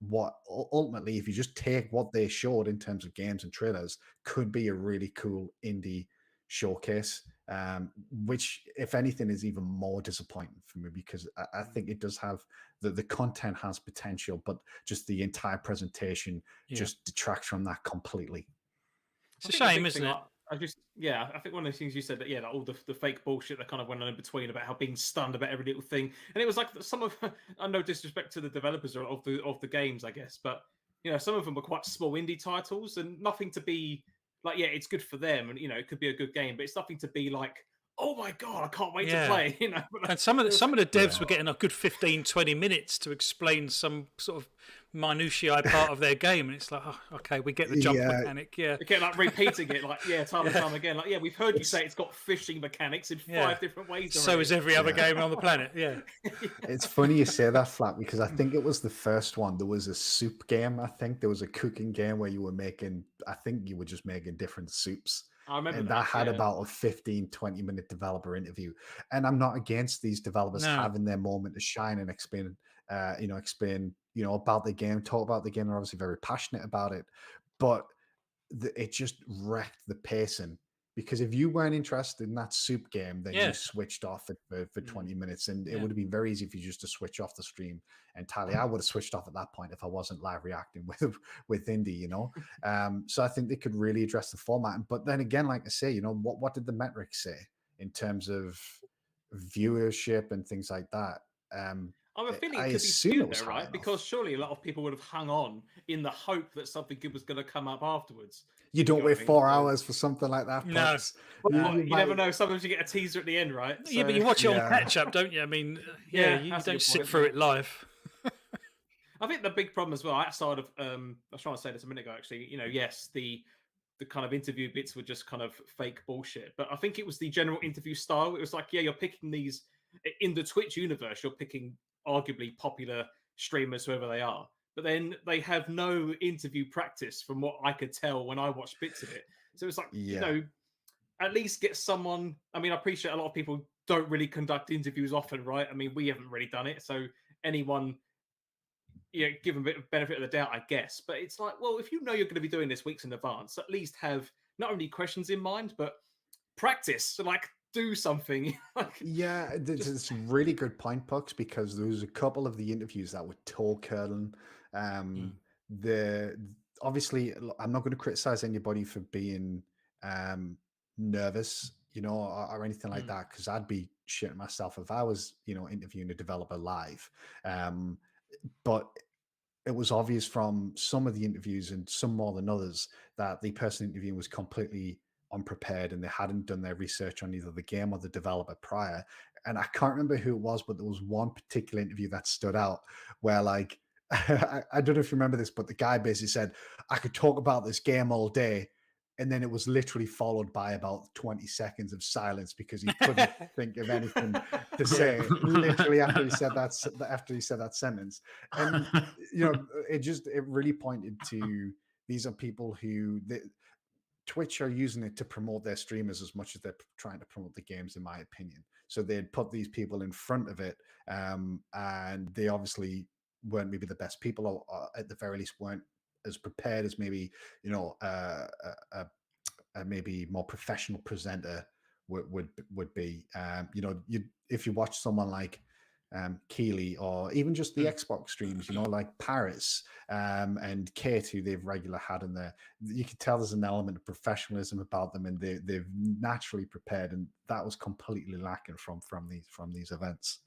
what ultimately, if you just take what they showed in terms of games and trailers, could be a really cool indie showcase, which if anything is even more disappointing for me, because I think it does have the content has potential, but just the entire presentation just detracts from that completely. It's a shame, isn't it? I think one of the things you said that like all the fake bullshit that kind of went on in between about how being stunned about every little thing, and it was like some of no disrespect to the developers of the games, I guess, but some of them were quite small indie titles and nothing to be like it's good for them and it could be a good game, but it's nothing to be like, oh my god, I can't wait to play. And some of the devs were getting a good 15-20 minutes to explain some sort of minutiae part of their game, and it's like, oh, okay, we get the jump mechanic. They kept like repeating it time and time again. Like, we've heard you say it's got fishing mechanics in 5 different ways already. So is every other game on the planet. It's funny you say that, Flat, because I think it was the first one. There was a soup game. I think there was a cooking game where you were just making different soups. I remember that had about a 15-20 minute developer interview. And I'm not against these developers having their moment to shine and explain about the game, talk about the game. They're obviously very passionate about it, but it just wrecked the pacing. Because if you weren't interested in that soup game, then you switched off it for 20 minutes. And it would have been very easy for you just to switch off the stream entirely. I would have switched off at that point if I wasn't live reacting with Indie, So I think they could really address the format. But then again, like I say, what did the metrics say in terms of viewership and things like that? I'm a feeling it could be skewed there, right? Because surely a lot of people would have hung on in the hope that something good was going to come up afterwards. You don't wait 4 hours for something like that. No. You never know. Sometimes you get a teaser at the end, right? Yeah, but you watch it on catch up, don't you? I mean, you don't sit through it live. I think the big problem as well, outside of I was trying to say this a minute ago, actually, yes, the kind of interview bits were just kind of fake bullshit. But I think it was the general interview style. It was like, you're picking these in the Twitch universe, you're picking arguably popular streamers, whoever they are. But then they have no interview practice from what I could tell when I watched bits of it. So it's like, at least get someone. I mean, I appreciate a lot of people don't really conduct interviews often, right? I mean, we haven't really done it. So anyone, give them a bit of benefit of the doubt, I guess. But it's like, well, if you're going to be doing this weeks in advance, at least have not only questions in mind, but practice. So like, do something. It's a really good point, Pucks, because there was a couple of the interviews that were toe curling. Obviously, I'm not going to criticize anybody for being nervous, or anything like that, because I'd be shitting myself if I was, interviewing a developer live. But it was obvious from some of the interviews, and some more than others, that the person interviewing was completely unprepared and they hadn't done their research on either the game or the developer prior. And I can't remember who it was, but there was one particular interview that stood out where, like, I don't know if you remember this, but the guy basically said, I could talk about this game all day. And then it was literally followed by about 20 seconds of silence because he couldn't think of anything to say. Literally after he said that sentence, and it really pointed to, these are people who Twitch are using it to promote their streamers as much as they're trying to promote the games, in my opinion. So they'd put these people in front of it, and they obviously weren't maybe the best people, or at the very least weren't as prepared as maybe a maybe more professional presenter would be. You know, if you watch someone like Keeley, or even just the Xbox streams, you know, like Paris and Kate, who they've regularly had in there, you can tell there's an element of professionalism about them, and they've naturally prepared, and that was completely lacking from these events.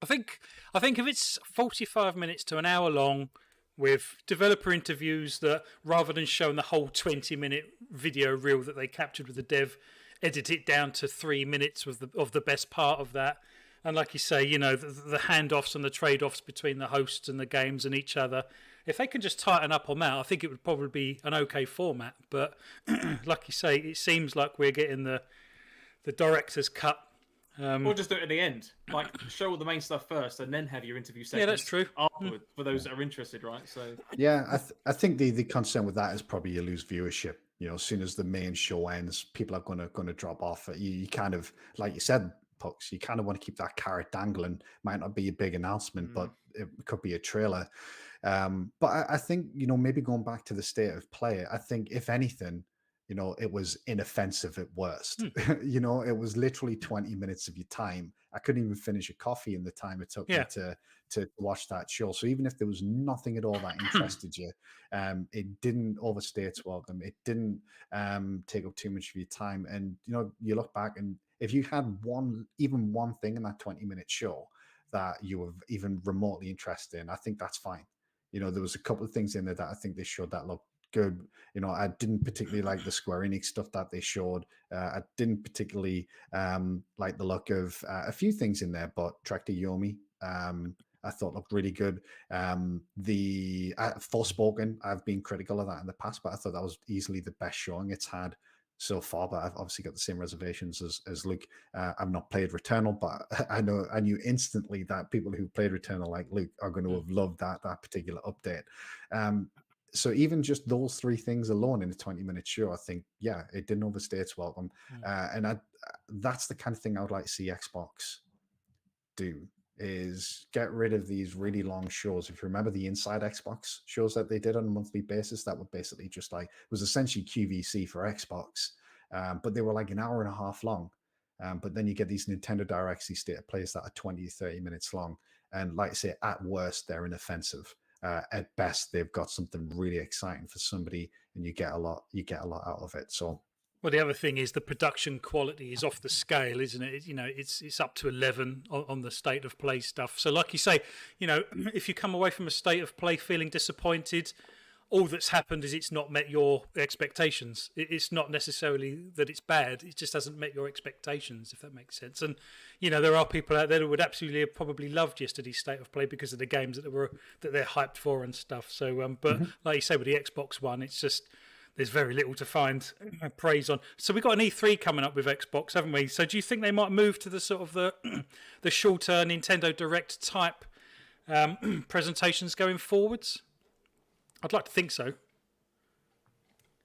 I think if it's 45 minutes to an hour long, with developer interviews that, rather than showing the whole 20-minute video reel that they captured with the dev, edit it down to 3 minutes of the best part of that. And like you say, you know, the handoffs and the trade-offs between the hosts and the games and each other, if they can just tighten up on that, I think it would probably be an okay format. But like you say, it seems like we're getting the director's cut. Or just do it at the end. Like, show all the main stuff first and then have your interview segments. Yeah, that's true. Afterward, for those that are interested, right? So yeah, I think the concern with that is probably you lose viewership. You know, as soon as the main show ends, people are gonna drop off. You kind of, like you said, Pucks, you kind of want to keep that carrot dangling. Might not be a big announcement, but it could be a trailer. But I think, you know, maybe going back to the state of play, I think if anything, you know, it was inoffensive at worst. You know, it was literally 20 minutes of your time. I couldn't even finish a coffee in the time it took me to watch that show. So even if there was nothing at all that interested you, it didn't overstay its welcome. It didn't take up too much of your time. And, you know, you look back, and if you had even one thing in that 20-minute show that you were even remotely interested in, I think that's fine. You know, there was a couple of things in there that I think they showed that looked good. You know, I didn't particularly like the Square Enix stuff that they showed. I didn't particularly like the look of a few things in there, but Tractor Yomi, I thought looked really good. The Forspoken, I've been critical of that in the past, but I thought that was easily the best showing it's had so far. But I've obviously got the same reservations as Luke. I've not played Returnal, but I knew instantly that people who played Returnal like Luke are going to have loved that particular update. So even just those three things alone in a 20-minute show, I think, yeah, it didn't overstay its welcome. And that's the kind of thing I would like to see Xbox do, is get rid of these really long shows. If you remember the Inside Xbox shows that they did on a monthly basis, that were basically just like, it was essentially QVC for Xbox, but they were like an hour and a half long. But then you get these Nintendo Directs, these state of plays that are 20 to 30 minutes long. And like I say, at worst, they're inoffensive. At best, they've got something really exciting for somebody, and you get a lot out of it. So, well, the other thing is the production quality is off the scale, isn't it? You know, it's up to 11 on the state of play stuff. So, like you say, you know, if you come away from a state of play feeling disappointed, all that's happened is it's not met your expectations. It's not necessarily that it's bad. It just hasn't met your expectations, if that makes sense. And, you know, there are people out there who would absolutely have probably loved yesterday's state of play because of the games that they're hyped for and stuff. So, but like you say, with the Xbox One, it's just, there's very little to find praise on. So we've got an E3 coming up with Xbox, haven't we? So do you think they might move to the sort of the shorter Nintendo Direct type presentations going forwards? I'd like to think so.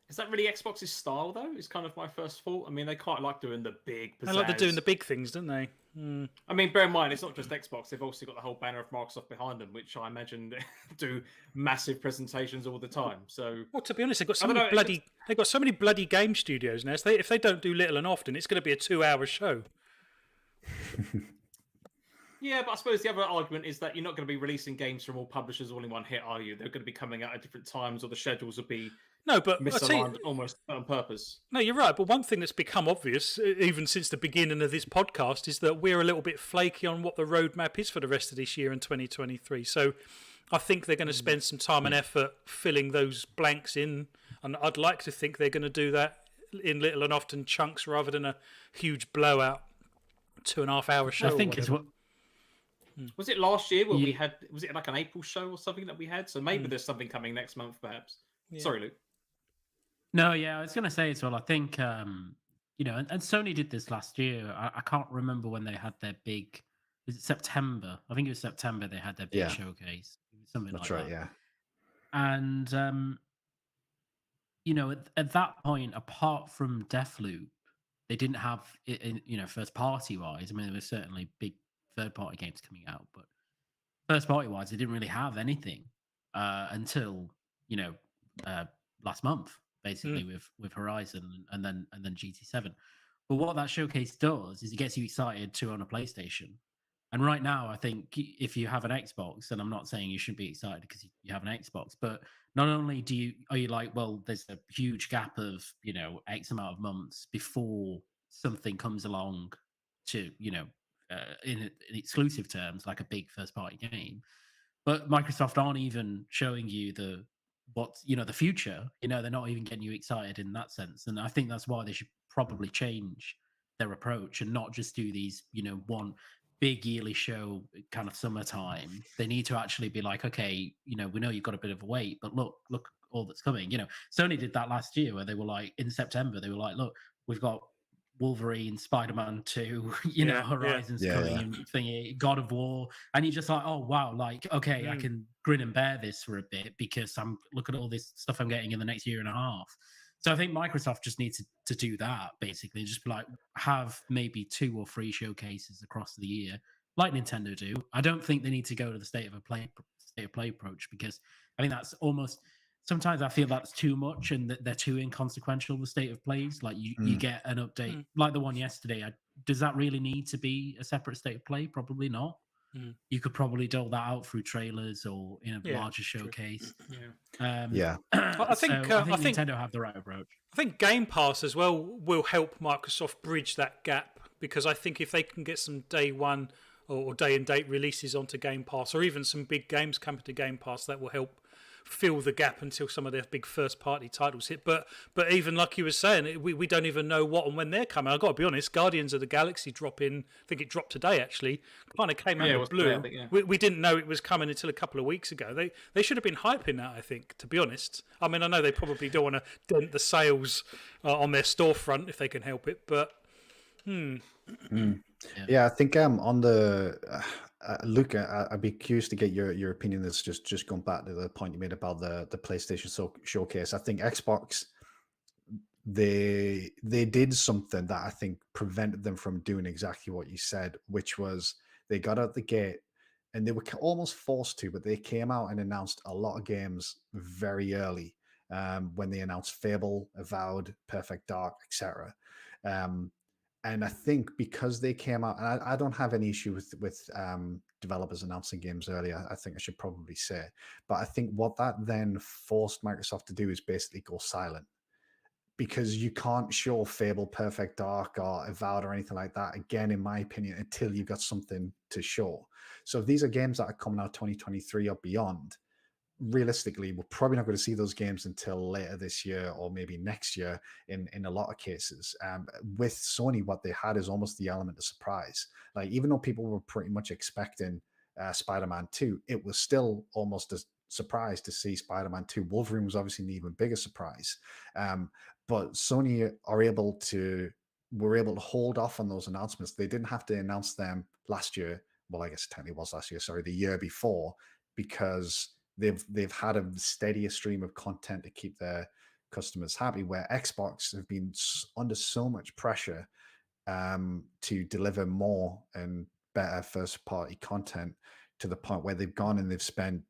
Is that really Xbox's style, though? Is kind of my first thought. I mean, they quite like doing the big pizzazz. They like doing the big things, don't they? I mean, bear in mind, it's not just Xbox. They've also got the whole banner of Microsoft behind them, which I imagine do massive presentations all the time. So, well, to be honest, they've got so many bloody game studios now. So if they don't do little and often, it's going to be a 2-hour show. Yeah, but I suppose the other argument is that you're not going to be releasing games from all publishers all in one hit, are you? They're going to be coming out at different times, or the schedules will be misaligned almost on purpose. No, you're right. But one thing that's become obvious, even since the beginning of this podcast, is that we're a little bit flaky on what the roadmap is for the rest of this year in 2023. So I think they're going to spend some time and effort filling those blanks in. And I'd like to think they're going to do that in little and often chunks rather than a huge blowout 2.5 hour show. I think it's what. Was it last year when we had? Was it like an April show or something that we had? So maybe there's something coming next month, perhaps. Yeah. Sorry, Luke. No, yeah, I was going to say as well. I think you know, and Sony did this last year. I can't remember when they had their big. Was it September? I think it was September. They had their big showcase. Something that's like right, that. Yeah. And you know, at that point, apart from Deathloop, they didn't have it in, you know, first party wise. I mean, there were certainly big third-party games coming out, but first-party-wise, they didn't really have anything until, you know, last month, basically with Horizon and then GT7. But what that showcase does is it gets you excited to own a PlayStation. And right now, I think if you have an Xbox, and I'm not saying you shouldn't be excited because you have an Xbox, but not only are you like, well, there's a huge gap of X amount of months before something comes along to in exclusive terms like a big first party game, but Microsoft aren't even showing you the the future. They're not even getting you excited in that sense, and I think that's why they should probably change their approach and not just do these one big yearly show kind of summertime. They need to actually be like, okay, we know you've got a bit of a wait, but look all that's coming. Sony did that last year where they were like, in September they were like, look, we've got Wolverine, Spider-Man 2, Horizon's coming and thingy, God of War, and you're just like, oh wow, like okay, I can grin and bear this for a bit because look at all this stuff I'm getting in the next year and a half. So I think Microsoft just needs to do that basically, just be like, have maybe 2 or 3 showcases across the year, like Nintendo do. I don't think they need to go to the state of play approach, because I think that's almost. Sometimes I feel that's too much and that they're too inconsequential, the state of plays. Like you get an update like the one yesterday. Does that really need to be a separate state of play? Probably not. You could probably dole that out through trailers or in a larger showcase. I think Nintendo have the right approach. I think Game Pass as well will help Microsoft bridge that gap, because I think if they can get some day one or day and date releases onto Game Pass, or even some big games coming to Game Pass, that will help fill the gap until some of their big first party titles hit. But even like you were saying, we don't even know what and when they're coming. I've got to be honest, Guardians of the Galaxy I think it dropped today actually, kind of came out of the blue. Today, we didn't know it was coming until a couple of weeks ago. They should have been hyping that, I think, to be honest. I mean, I know they probably don't want to dent the sales on their storefront if they can help it, but Yeah, I think on the Luke, I'd be curious to get your opinion. That's just going back to the point you made about the PlayStation showcase. I think Xbox, they did something that I think prevented them from doing exactly what you said, which was they got out the gate and they were almost forced to, but they came out and announced a lot of games very early. When they announced Fable, Avowed, Perfect Dark, etc. And I think because they came out, and I don't have any issue with developers announcing games earlier, I think I should probably say. But I think what that then forced Microsoft to do is basically go silent. Because you can't show Fable, Perfect Dark, or Avowed or anything like that, again, in my opinion, until you've got something to show. So if these are games that are coming out 2023 or beyond, realistically, we're probably not going to see those games until later this year or maybe next year in a lot of cases. With Sony, what they had is almost the element of surprise. Like, even though people were pretty much expecting Spider-Man 2, it was still almost a surprise to see Spider-Man 2. Wolverine was obviously an even bigger surprise. But Sony were able to hold off on those announcements. They didn't have to announce them last year. Well, I guess it technically was last year, sorry, the year before, because they've had a steadier stream of content to keep their customers happy, where Xbox have been under so much pressure to deliver more and better first party content, to the point where they've gone and they've spent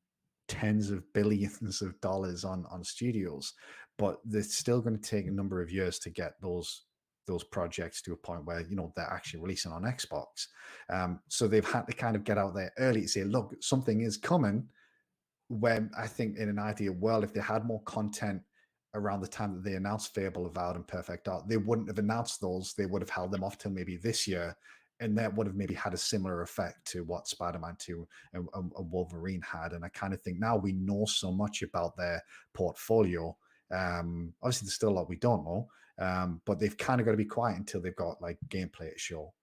tens of billions of dollars on studios, but they're still going to take a number of years to get those projects to a point where they're actually releasing on Xbox. So they've had to kind of get out there early to say, look, something is coming. When I think in an ideal world, if they had more content around the time that they announced Fable, Avowed, and Perfect Dark, they wouldn't have announced those. They would have held them off till maybe this year, and that would have maybe had a similar effect to what Spider-Man 2 and Wolverine had. And I kind of think now we know so much about their portfolio. Obviously, there's still a lot we don't know, but they've kind of got to be quiet until they've got like gameplay to show.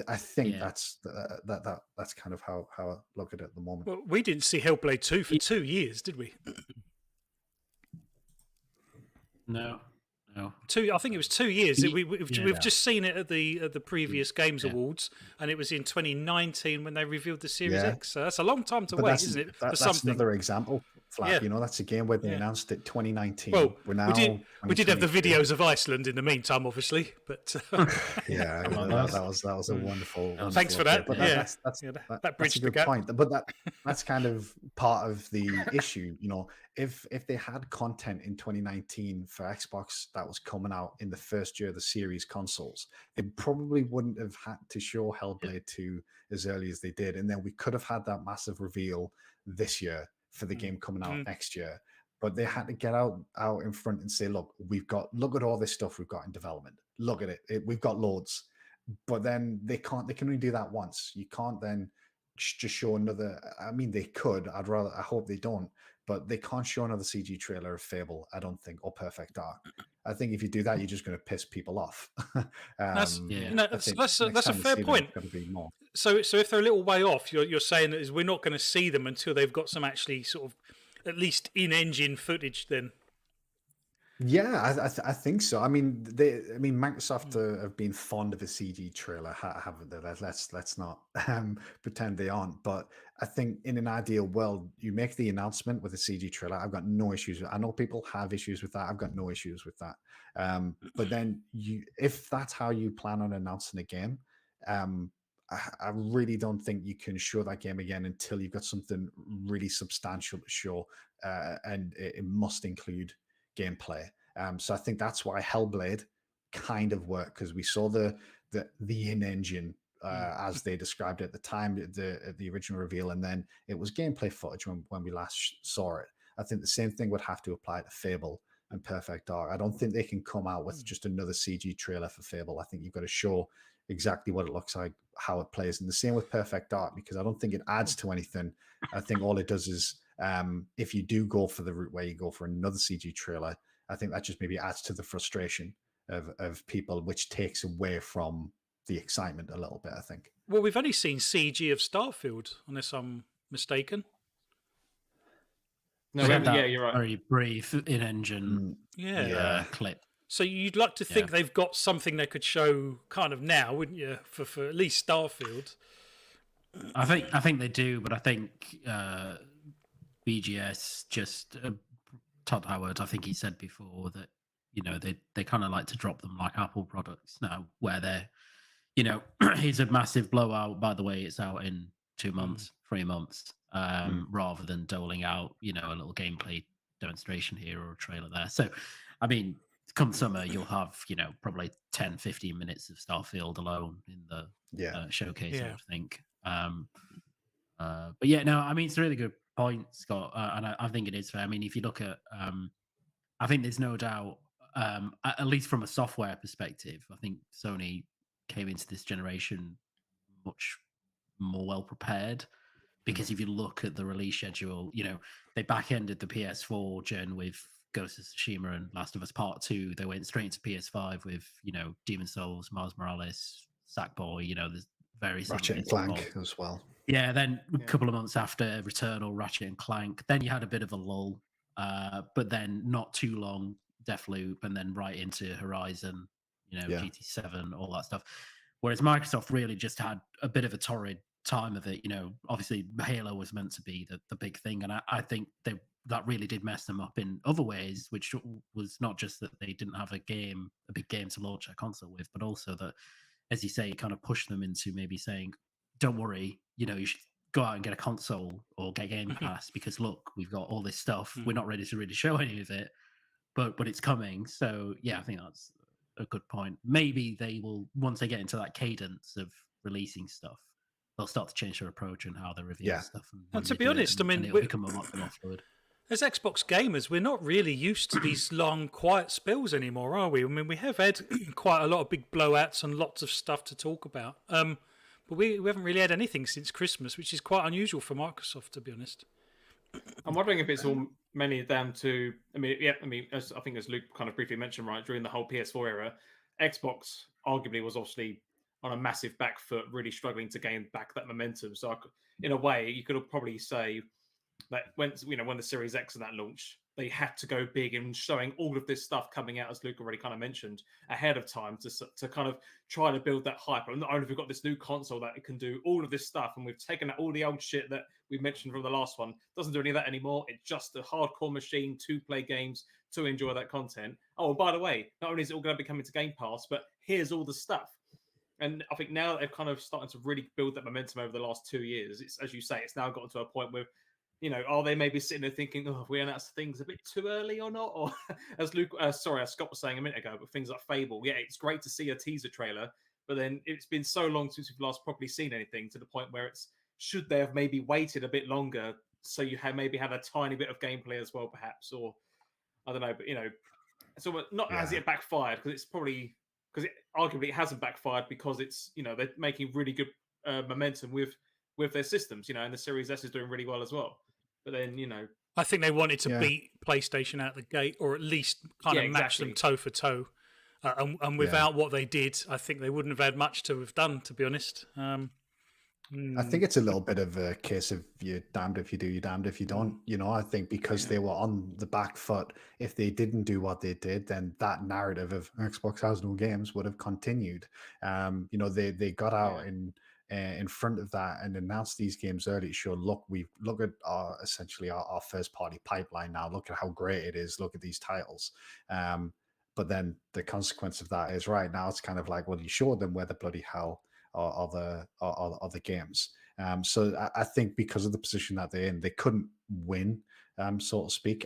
I think that's kind of how I look at it at the moment. Well, we didn't see Hellblade 2 for 2 years, did we? No. I think it was 2 years. We've just seen it at the previous Games Awards, and it was in 2019 when they revealed the Series X. So that's a long time to wait, isn't it? That's another example flap. You know, that's a game where they Yeah. announced it 2019. Well, We're now we did have the 2022. videos of Iceland in the meantime, obviously, but Yeah, Oh, that, nice. that was a wonderful. thanks for wonderful that. update. But Yeah, that's yeah, that that's a bridged the good gap. point. But that's kind of part of the issue. You know, if they had content in 2019 for Xbox that was coming out in the first year of the series consoles, they probably wouldn't have had to show Hellblade 2 as early as they did, and then we could have had that massive reveal this year for the game coming out next year. But they had to get out in front and say, look at all this stuff we've got in development. Look at it. We've got loads. But then they can only do that once. You can't then just show another. I mean, they could. I hope they don't. But they can't show another CG trailer of Fable, I don't think, or Perfect Dark. I think if you do that, you're just going to piss people off. That's next a time we fair see them, point. it's gotta be more. So if they're a little way off, you're saying that we're not going to see them until they've got some actually sort of at least in-engine footage. Then Yeah, I think so. I mean, Microsoft have been fond of a CG trailer, haven't they? Let's not pretend they aren't. But I think in an ideal world, you make the announcement with a CG trailer. I've got no issues with. I know people have issues with that. I've got no issues with that. But then if that's how you plan on announcing a game, I really don't think you can show that game again until you've got something really substantial to show, and it must include gameplay. So I think that's why Hellblade kind of worked, because we saw the in-engine as they described it at the time, the original reveal, and then it was gameplay footage when we last saw it. I think the same thing would have to apply to Fable and Perfect Dark. I don't think they can come out with just another CG trailer for Fable. I think you've got to show exactly what it looks like, how it plays, and the same with Perfect Dark, because I don't think it adds to anything. I think all it does is, if you do go for the route where you go for another CG trailer, I think that just maybe adds to the frustration of people, which takes away from the excitement a little bit, I think. Well, we've only seen CG of Starfield, unless I'm mistaken. No, you're right. Very brief in-engine clip. So you'd like to think they've got something they could show kind of now, wouldn't you, for at least Starfield? I think they do, but I think BGS just Todd Howard, I think he said before that, you know, they kind of like to drop them like Apple products now, where they're, you know, he's a massive blowout. By the way, it's out in 2 months, 3 months, rather than doling out, you know, a little gameplay demonstration here or a trailer there. So, I mean, come summer, you'll have, you know, probably 10, 15 minutes of Starfield alone in the showcase, I would think. But yeah, no, I mean, it's a really good point, Scott, and I think it is fair. I mean, if you look at, I think there's no doubt, at least from a software perspective, I think Sony came into this generation much more well prepared, because if you look at the release schedule, you know, they back-ended the PS4 gen with Ghost of Tsushima and Last of Us Part 2. They went straight into PS5 with, you know, Demon's Souls, Miles Morales, Sackboy, you know, there's various Ratchet and Clank as well. Yeah, then a couple of months after Returnal, Ratchet and Clank. Then you had a bit of a lull, but then not too long, Deathloop, and then right into Horizon, you know, GT7, all that stuff. Whereas Microsoft really just had a bit of a torrid time of it. You know, obviously Halo was meant to be the big thing, and I think that really did mess them up in other ways, which was not just that they didn't have a big game to launch a console with, but also that, as you say, it kind of pushed them into maybe saying, don't worry, you know, you should go out and get a console or get Game Pass, because look, we've got all this stuff. We're not ready to really show any of it, but it's coming. So yeah, I think that's a good point. Maybe they will, once they get into that cadence of releasing stuff, they'll start to change their approach and how they reveal stuff. And to be honest, I mean, it'll become a lot more fluid. As Xbox gamers, we're not really used to these long, quiet spells anymore, are we? I mean, we have had quite a lot of big blowouts and lots of stuff to talk about. But we haven't really had anything since Christmas, which is quite unusual for Microsoft, to be honest. I'm wondering if it's all mainly down to, as I think as Luke kind of briefly mentioned, right, during the whole PS4 era, Xbox arguably was obviously on a massive back foot, really struggling to gain back that momentum. So in a way, you could probably say that when the Series X and that launched, they had to go big and showing all of this stuff coming out, as Luke already kind of mentioned, ahead of time to kind of try to build that hype. And not only have we got this new console that it can do all of this stuff, and we've taken out all the old shit that we mentioned from the last one, doesn't do any of that anymore. It's just a hardcore machine to play games, to enjoy that content. Oh, and by the way, not only is it all going to be coming to Game Pass, but here's all the stuff. And I think now that they've kind of started to really build that momentum over the last 2 years, it's, as you say, it's now gotten to a point where, are they maybe sitting there thinking, have we announced things a bit too early or not? Or as Scott was saying a minute ago, but things like Fable, yeah, it's great to see a teaser trailer, but then it's been so long since we've last properly seen anything, to the point where should they have maybe waited a bit longer so you had maybe had a tiny bit of gameplay as well, perhaps, or I don't know, but so not as it backfired, because it's probably arguably it hasn't backfired, because it's they're making really good momentum with their systems, and the Series S is doing really well as well. But then I think they wanted to beat PlayStation out the gate, or at least kind of match them toe for toe. And without what they did, I think they wouldn't have had much to have done, to be honest. I think it's a little bit of a case of you're damned if you do, you're damned if you don't. I think because they were on the back foot, if they didn't do what they did, then that narrative of Xbox has no games would have continued. They got out in front of that and announced these games early to show, look at essentially our first party pipeline now. Look at how great it is. Look at these titles. But then the consequence of that is right now it's kind of like, well, you showed them where the bloody hell are the games. So I think because of the position that they're in, they couldn't win, so to speak.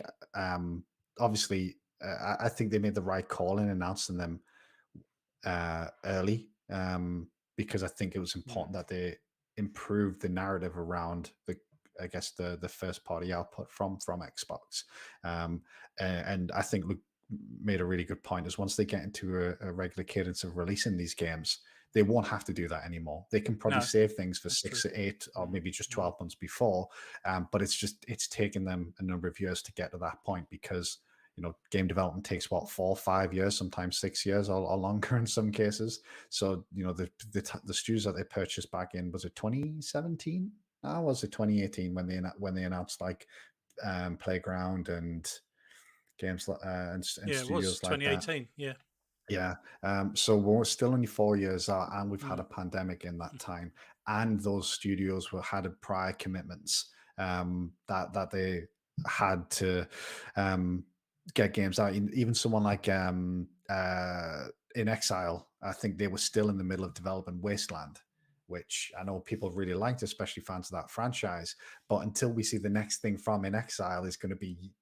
Obviously, I think they made the right call in announcing them early, because I think it was important that they improved the narrative around the first party output from Xbox. And I think Luke made a really good point, is once they get into a regular cadence of releasing these games, they won't have to do that anymore. They can probably save things for 6 or 8 or maybe just 12 months before. But it's taken them a number of years to get to that point, because game development takes 4 or 5 years, sometimes 6 years or longer in some cases. So the studios that they purchased back in, was it 2017? Was it 2018 when they announced like Playground and games and studios it was 2018. Like that. Yeah. So we're still only 4 years out, and we've had a pandemic in that time, and those studios had prior commitments that they had to get games out. Even someone like In Exile, I think they were still in the middle of developing Wasteland, which I know people really liked, especially fans of that franchise. But until we see the next thing from In Exile, is going to be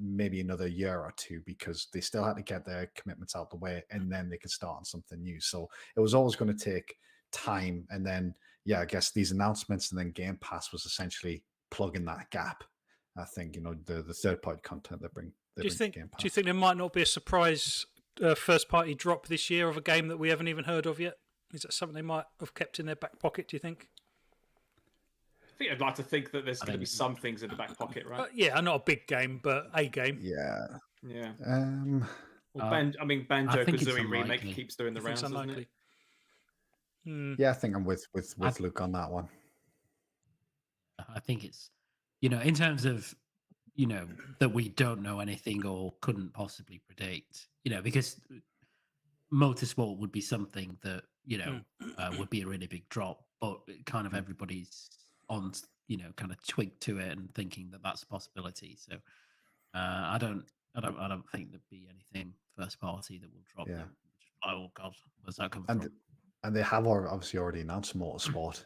maybe another year or two, because they still had to get their commitments out the way, and then they could start on something new. So it was always going to take time. And then, I guess these announcements and then Game Pass was essentially plugging that gap. I think, the third party content they bring. Do you think there might not be a surprise first party drop this year of a game that we haven't even heard of yet? Is that something they might have kept in their back pocket, do you think? I think I'd like to think that there's going to be some things in the back pocket, right? Not a big game, but a game. Yeah. Well, Banjo-Kazooie remake keeps doing the rounds, doesn't it? Yeah, I think I'm with Luke on that one. I think it's, in terms of, that we don't know anything or couldn't possibly predict, because motorsport would be something that, would be a really big drop, but kind of everybody's on, kind of twigged to it and thinking that that's a possibility. So I don't think there'd be anything first party that will drop. Yeah. Oh God, where's that come from? And they have obviously already announced Motorsport,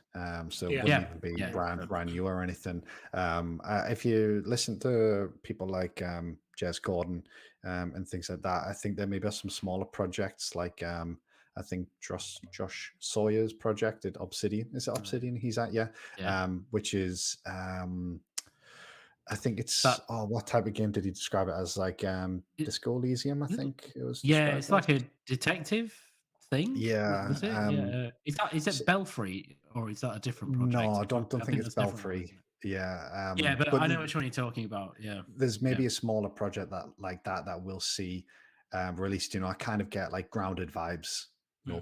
so it wouldn't even be brand new or anything. If you listen to people like Jez Gordon and things like that, I think there may be some smaller projects like I think Josh Sawyer's project at Obsidian. Is it Obsidian he's at? Yeah. Which is I think it's what type of game did he describe it as? Like Disco Elysium, I think it was. Yeah, it's like a detective thing. Yeah. Was it? Is it Belfry, or is that a different project? No, I don't think it's Belfry. Yeah. But I know which one you're talking about. Yeah. There's maybe a smaller project that we'll see released. I kind of get like Grounded vibes,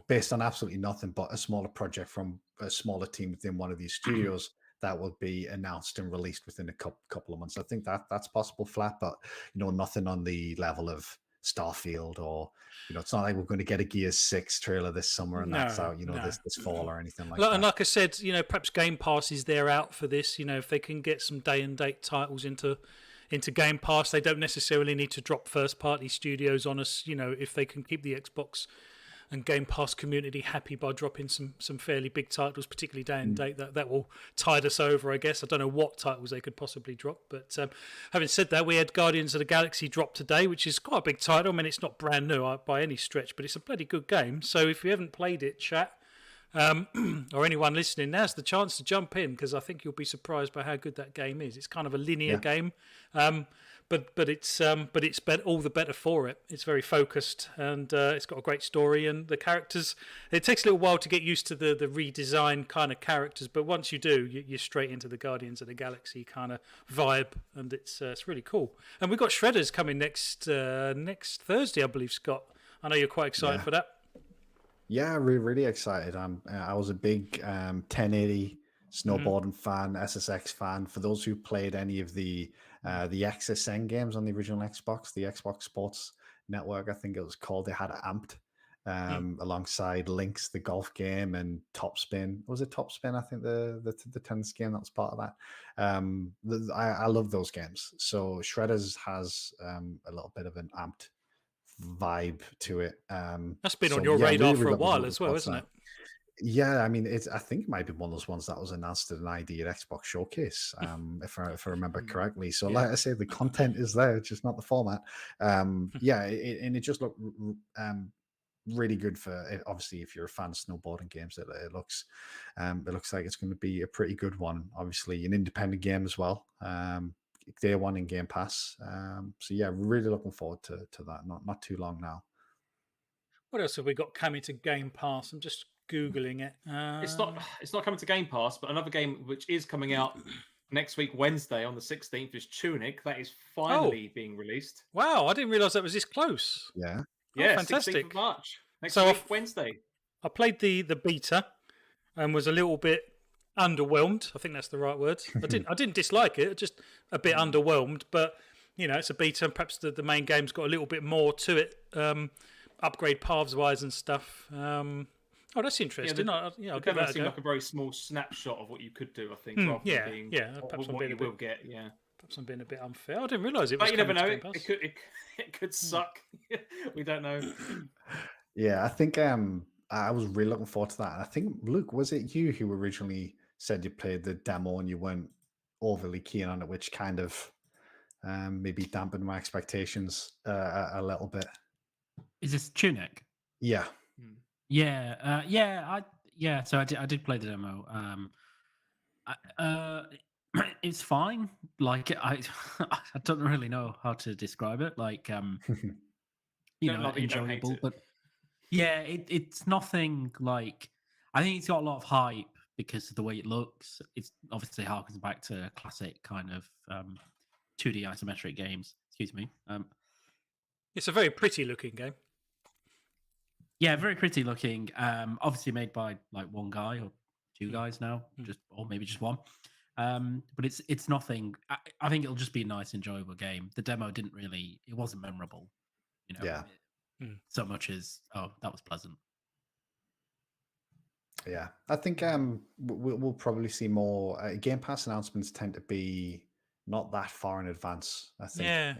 based on absolutely nothing, but a smaller project from a smaller team within one of these studios that will be announced and released within a couple of months. I think that's possible, Flat, but nothing on the level of Starfield, or it's not like we're going to get a Gears 6 trailer this summer and that's No, out no. this fall or anything like And that. like I said, perhaps Game Pass is there out for this. If they can get some day and date titles into Game Pass, they don't necessarily need to drop first party studios on us. If they can keep the Xbox and Game Pass community happy by dropping some fairly big titles, particularly day and date, that will tide us over, I guess. I don't know what titles they could possibly drop, but having said that, we had Guardians of the Galaxy drop today, which is quite a big title. I mean, it's not brand new by any stretch, but it's a bloody good game. So if you haven't played it, chat, or anyone listening, now's the chance to jump in, because I think you'll be surprised by how good that game is. It's kind of a linear game, but it's all the better for it. It's very focused, and it's got a great story, and the characters. It takes a little while to get used to the redesigned kind of characters, but once you do, you're straight into the Guardians of the Galaxy kind of vibe, and it's really cool. And we've got Shredders coming next Thursday, I believe, Scott. I know you're quite excited for that. Yeah, really excited. I was a big 1080 snowboarding fan, SSX fan. For those who played any of the XSN games on the original Xbox, the Xbox Sports Network, I think it was called. They had it amped alongside Lynx, the golf game, and Topspin. Was it Topspin? I think the tennis game that was part of that. I love those games. So Shredders has a little bit of an amped vibe to it. That's been on your radar for a while as well, isn't it? Yeah, I mean, I think it might be one of those ones that was announced at an ID at Xbox Showcase, if I remember correctly. So, like I say, the content is there, it's just not the format. Yeah, and it just looked really good for, obviously, if you're a fan of snowboarding games. It looks like it's going to be a pretty good one. Obviously, an independent game as well. Day one in Game Pass. So yeah, really looking forward to that. Not too long now. What else have we got coming to Game Pass? I'm just googling it. It's not coming to Game Pass, but another game which is coming out next week, Wednesday on the 16th, is Tunic. That is finally being released. Wow, I didn't realise that was this close. Yeah. Yeah, fantastic. 16th of March. Next week, Wednesday. I played the beta and was a little bit underwhelmed. I think that's the right word. I didn't dislike it, just a bit underwhelmed, but it's a beta, and perhaps the main game's got a little bit more to it, upgrade paths wise and stuff. That's interesting. I'll give that a go. Like a very small snapshot of what you could do, I think, rather than being perhaps what you will get. Yeah, perhaps I'm being a bit unfair. I didn't realise it was. But you never know. It could suck. We don't know. Yeah, I think I was really looking forward to that. And I think, Luke, was it you who originally said you played the demo and you weren't overly keen on it, which kind of maybe dampened my expectations a little bit? Is this Tunic? Yeah. So I did play the demo. It's fine. Like I don't really know how to describe it. Like enjoyable, but yeah, it's nothing like. I think it's got a lot of hype because of the way it looks. It's obviously harkens back to classic kind of 2D isometric games. Excuse me. It's a very pretty looking game. Yeah, very pretty looking. Obviously made by like one guy or two guys now, or maybe just one. But it's nothing. I think it'll just be a nice, enjoyable game. The demo it wasn't memorable, so much as that was pleasant. Yeah, I think we'll probably see more. Game Pass announcements tend to be not that far in advance, I think. Yeah.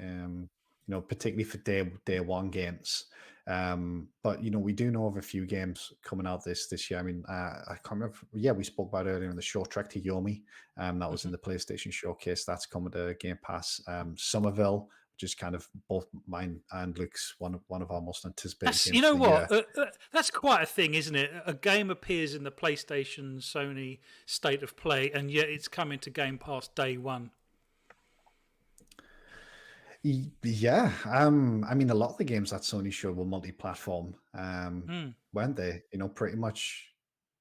Particularly for day one games. But we do know of a few games coming out this year. I mean, I can't remember. Yeah, we spoke about earlier in the Short Trek to Yomi. That was in the PlayStation Showcase. That's coming to Game Pass. Somerville, which is kind of both mine and Luke's one of our most anticipated games. You know what? That's quite a thing, isn't it? A game appears in the PlayStation Sony State of Play, and yet it's coming to Game Pass day one. Yeah, I mean, a lot of the games that Sony showed were multi-platform, weren't they? Pretty much,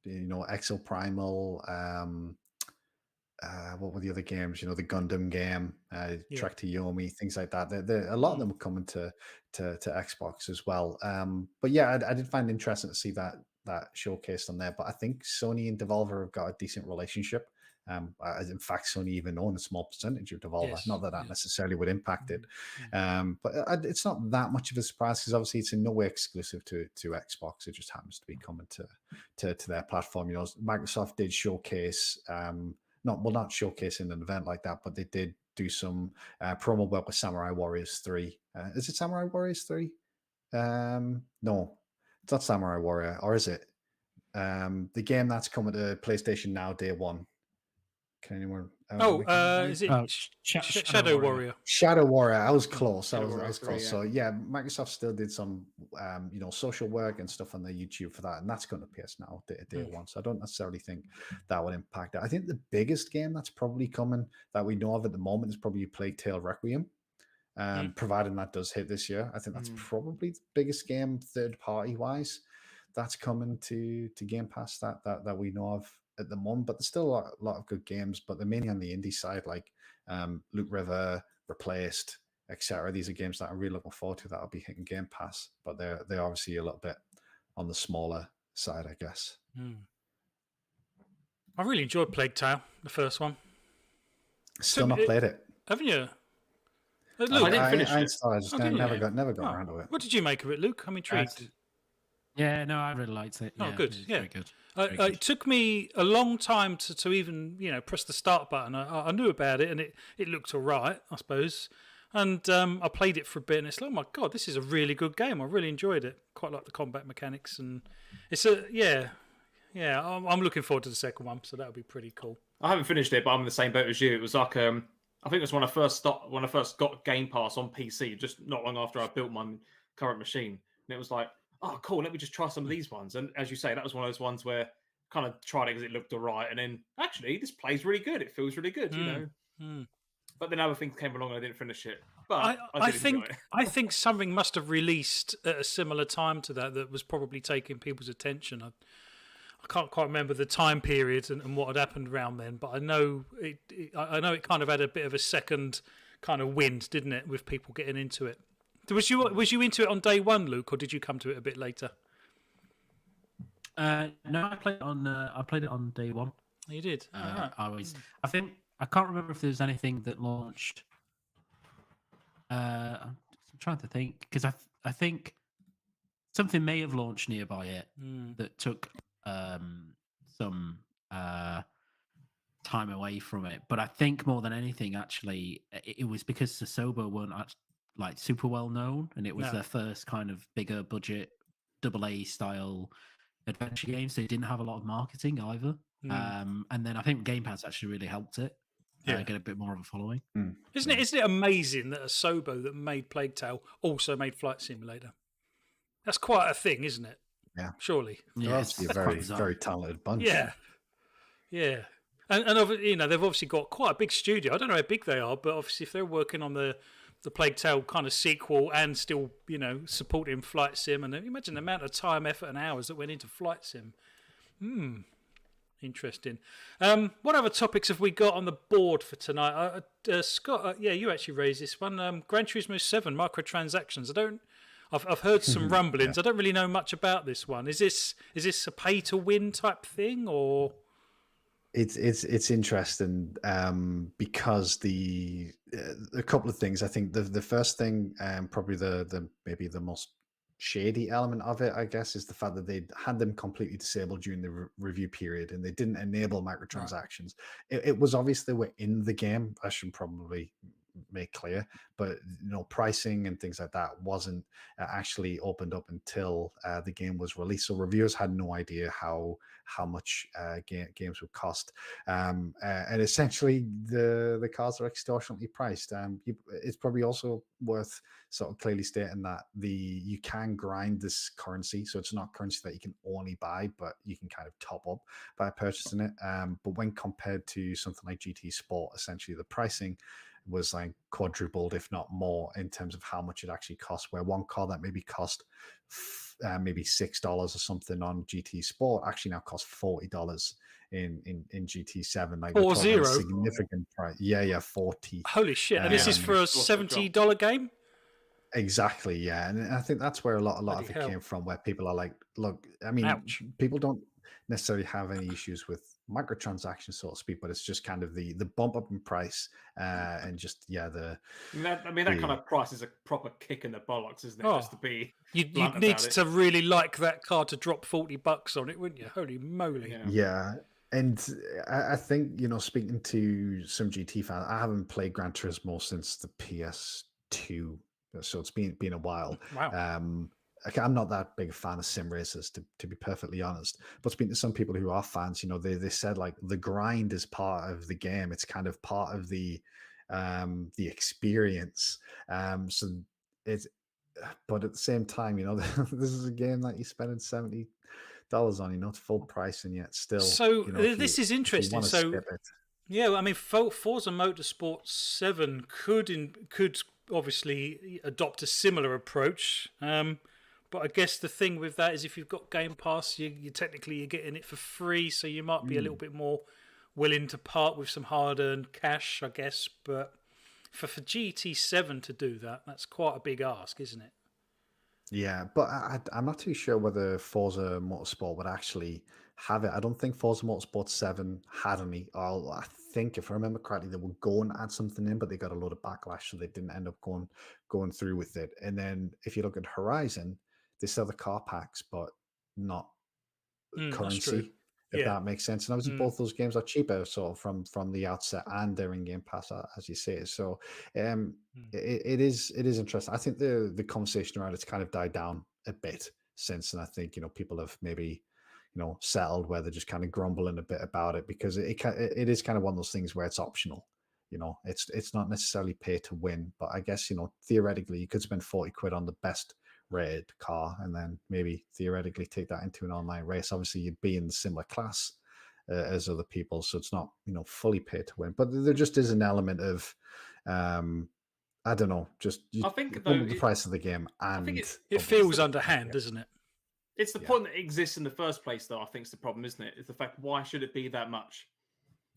Exoprimal. What were the other games? The Gundam game, Trek to Yomi, things like that. A lot of them were coming to Xbox as well. But yeah, I did find it interesting to see that showcased on there. But I think Sony and Devolver have got a decent relationship. In fact, Sony even own a small percentage of Devolver. Yes, Not that necessarily would impact it, Mm. but it's not that much of a surprise because obviously it's in no way exclusive to Xbox. It just happens to be coming to their platform. You know, Microsoft did showcase, not showcase in an event like that, but they did do some promo work with Samurai Warriors 3. Is it Samurai Warriors 3? No, it's not Samurai Warrior, or is it? The game that's coming to PlayStation Now day one. Can anyone? Is it Oh, Shadow Warrior? Shadow Warrior. I was close. I Shadow was Warrior 3, close. yeah. So yeah, Microsoft still did some social work and stuff on their YouTube for that, and that's going to PS Now day one. So I don't necessarily think that would impact it. I think the biggest game that's probably coming that we know of at the moment is probably Plague Tale Requiem. Providing that does hit this year, I think that's probably the biggest game third party wise that's coming to Game Pass that we know of at the moment. But there's still a lot of good games, but they're mainly on the indie side, like Loot River, Replaced, etc. These are games that I'm really looking forward to that'll be hitting Game Pass, but they're obviously a little bit on the smaller side, I guess. I really enjoyed Plague Tale, the first one. Still not played it. Haven't you? Luke, I didn't finish it. I just never got around to it. What did you make of it, Luke? I'm intrigued. Yeah, no, I really liked it. Oh, Yeah, good. it was Yeah. very good. Very good. It took me a long time to even press the start button. I knew about it and it looked all right, I suppose. And I played it for a bit and it's like, oh my god, this is a really good game. I really enjoyed it. Quite like the combat mechanics and it's I'm looking forward to the second one, so that'll be pretty cool. I haven't finished it, but I'm in the same boat as you. It was like I think it was when I first got Game Pass on PC, just not long after I built my current machine, and it was like, oh, cool, let me just try some of these ones. And as you say, that was one of those ones where I kind of tried it because it looked all right, and then actually this plays really good. It feels really good, you know. But then other things came along and I didn't finish it. But I think enjoy it. I think something must have released at a similar time to that was probably taking people's attention. I can't quite remember the time period and what had happened around then, but I know it kind of had a bit of a second kind of wind, didn't it, with people getting into it. Was you into it on day one, Luke, or did you come to it a bit later? No, I played it on day one. You did. I can't remember if there was anything that launched. I'm trying to think because I think something may have launched nearby it that took some time away from it. But I think more than anything, actually, it was because Sosoba weren't like super well known, and it was their first kind of bigger budget AA style adventure games. They didn't have a lot of marketing either. And then I think Game Pass actually really helped it get a bit more of a following. Isn't it amazing that Asobo that made Plague Tale also made Flight Simulator? That's quite a thing, isn't it? Yeah, surely. They're obviously a very, very talented bunch. Yeah. And they've obviously got quite a big studio. I don't know how big they are, but obviously if they're working on the Plague Tale kind of sequel and still, supporting Flight Sim, and imagine the amount of time, effort, and hours that went into Flight Sim. Interesting. What other topics have we got on the board for tonight? Scott, you actually raised this one. Gran Turismo 7 microtransactions. I've heard some rumblings. I don't really know much about this one. Is this a pay to win type thing, or? It's interesting because a couple of things. I think the first thing, probably the maybe the most shady element of it, I guess, is the fact that they had them completely disabled during the review period and they didn't enable microtransactions. Right. It was obvious they were in the game. I should probably make clear, but pricing and things like that wasn't actually opened up until the game was released, so reviewers had no idea how much games would cost, and essentially the cars are extortionately priced. It's probably also worth sort of clearly stating that you can grind this currency, so it's not currency that you can only buy, but you can kind of top up by purchasing it. But when compared to something like GT Sport, essentially the pricing was like quadrupled, if not more, in terms of how much it actually costs. Where one car that maybe cost maybe $6 or something on GT Sport actually now costs $40 in GT7. Like 40, significant price. Yeah, 40. Holy shit! And this is for a $70 game. Exactly, yeah, and I think that's where a lot of it came from. Where people are like, look, I mean, people don't necessarily have any issues with microtransactions, so to speak, but it's just kind of the bump up in price and just the that kind of price is a proper kick in the bollocks, isn't it? Oh, Just to be you'd blunt need about it. to really like that car to drop $40 on it, wouldn't you? Holy moly! Yeah. And I think, speaking to some GT fans, I haven't played Gran Turismo since the PS2, so it's been a while. Wow. Okay, I'm not that big a fan of sim racers, to be perfectly honest. But speaking to some people who are fans, they said like the grind is part of the game. It's kind of part of the experience. So it's, but at the same time, this is a game that you're spending $70 on, it's full price, and yet still. So this is interesting. So skip it. yeah, I mean, Forza Motorsport 7 could obviously adopt a similar approach. But I guess the thing with that is if you've got Game Pass, you're getting it for free, so you might be a little bit more willing to part with some hard-earned cash, I guess. But for GT7 to do that, that's quite a big ask, isn't it? Yeah, but I'm not too sure whether Forza Motorsport would actually have it. I don't think Forza Motorsport 7 had any. Or I think, if I remember correctly, they were going to add something in, but they got a lot of backlash, so they didn't end up going through with it. And then if you look at Horizon, they sell the car packs, but not currency, if that makes sense. And obviously, both those games are cheaper, sort of from the outset, and they're in Game Pass, as you say. So, it is interesting. I think the conversation around it's kind of died down a bit since, and I think people have maybe settled where they're just kind of grumbling a bit about it, because it is kind of one of those things where it's optional. It's not necessarily pay to win, but I guess theoretically you could spend 40 quid on the best rated car and then maybe theoretically take that into an online race. Obviously you'd be in the similar class as other people, so it's not fully pay to win, but there just is an element of I don't know, I think the price of the game, and I think it feels underhand, doesn't it? It's the point that exists in the first place, though. I think is the problem, isn't it? It's the fact, why should it be that much?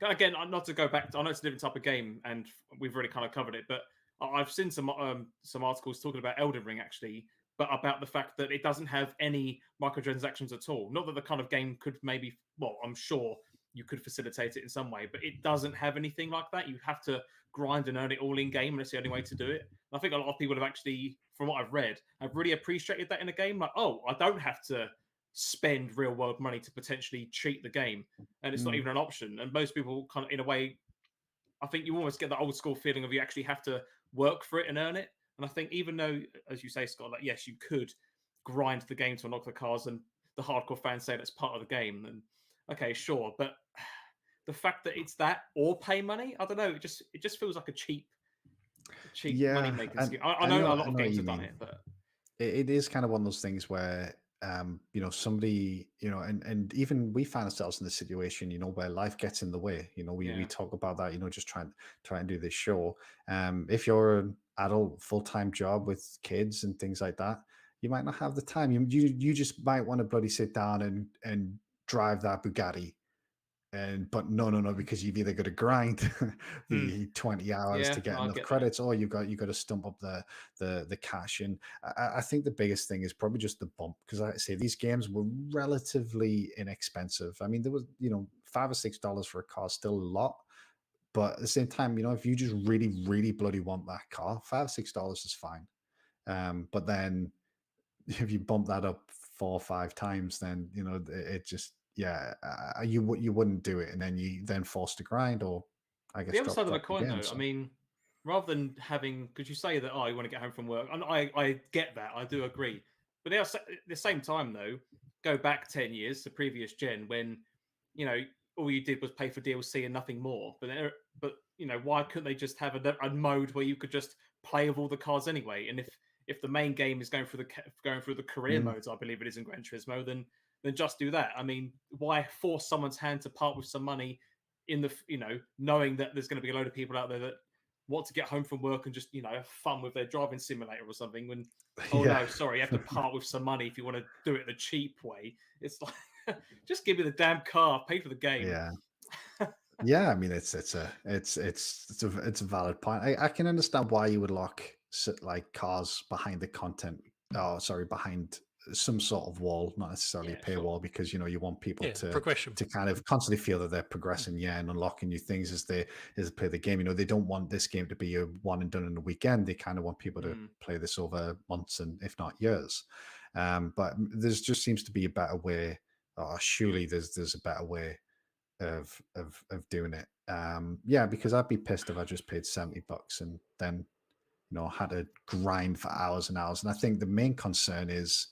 Again, not to go back, I know it's a different type of game, and we've already kind of covered it, but I've seen some articles talking about Elden Ring, actually, but about the fact that it doesn't have any microtransactions at all. Not that the kind of game could maybe, well, I'm sure you could facilitate it in some way, but it doesn't have anything like that. You have to grind and earn it all in game, and it's the only way to do it. And I think a lot of people have actually, from what I've read, have really appreciated that in a game. Like, oh, I don't have to spend real world money to potentially cheat the game, and it's not even an option. And most people kind of, in a way, I think you almost get the old school feeling of you actually have to work for it and earn it. And I think even though, as you say, Scott, like, yes, you could grind the game to unlock the cars, and the hardcore fans say that's part of the game, then okay, sure. But the fact that it's that or pay money, I don't know. It just feels like a cheap money making scheme. I know a lot of games have done it, but it is kind of one of those things where somebody, and even we find ourselves in the situation, where life gets in the way. We talk about that, just try and do this show. If you're an adult full-time job with kids and things like that, you might not have the time. You just might want to bloody sit down and drive that Bugatti. But no, because you've either got to grind the 20 hours to get enough credits, or you've got to stump up the cash. And I think the biggest thing is probably just the bump, because like I say, these games were relatively inexpensive. I mean, there was $5 or $6 for a car, still a lot, but at the same time, if you just really, really bloody want that car, $5 or $6 is fine. But then if you bump that up 4 or 5 times, then it just, you wouldn't do it, and then you forced to grind, or I guess the other side of the coin, again, though. I mean, rather than having, because you say that you want to get home from work, and I get that, I do agree, but at the same time, though, go back 10 years to previous gen when all you did was pay for DLC and nothing more. But why couldn't they just have a mode where you could just play with all the cars anyway? And if the main game is going through the career modes, I believe it is in Gran Turismo, then just do that. I mean, why force someone's hand to part with some money in the, knowing that there's going to be a load of people out there that want to get home from work and just, have fun with their driving simulator or something, when, no, sorry, you have to part with some money if you want to do it the cheap way. It's like, just give me the damn car, pay for the game. Yeah. I mean, it's a valid point. I can understand why you would lock like cars behind the content. Oh, sorry, behind some sort of wall, not necessarily a Yeah, sure. paywall, because you want people Yeah, progression. to kind of constantly feel that they're progressing, and unlocking new things as they play the game. They don't want this game to be a one and done in a weekend. They kind of want people to Mm. play this over months and if not years. But there's just seems to be a better way, or surely there's a better way of doing it. Yeah, because I'd be pissed if I just paid $70 and then had to grind for hours and hours. And I think the main concern is,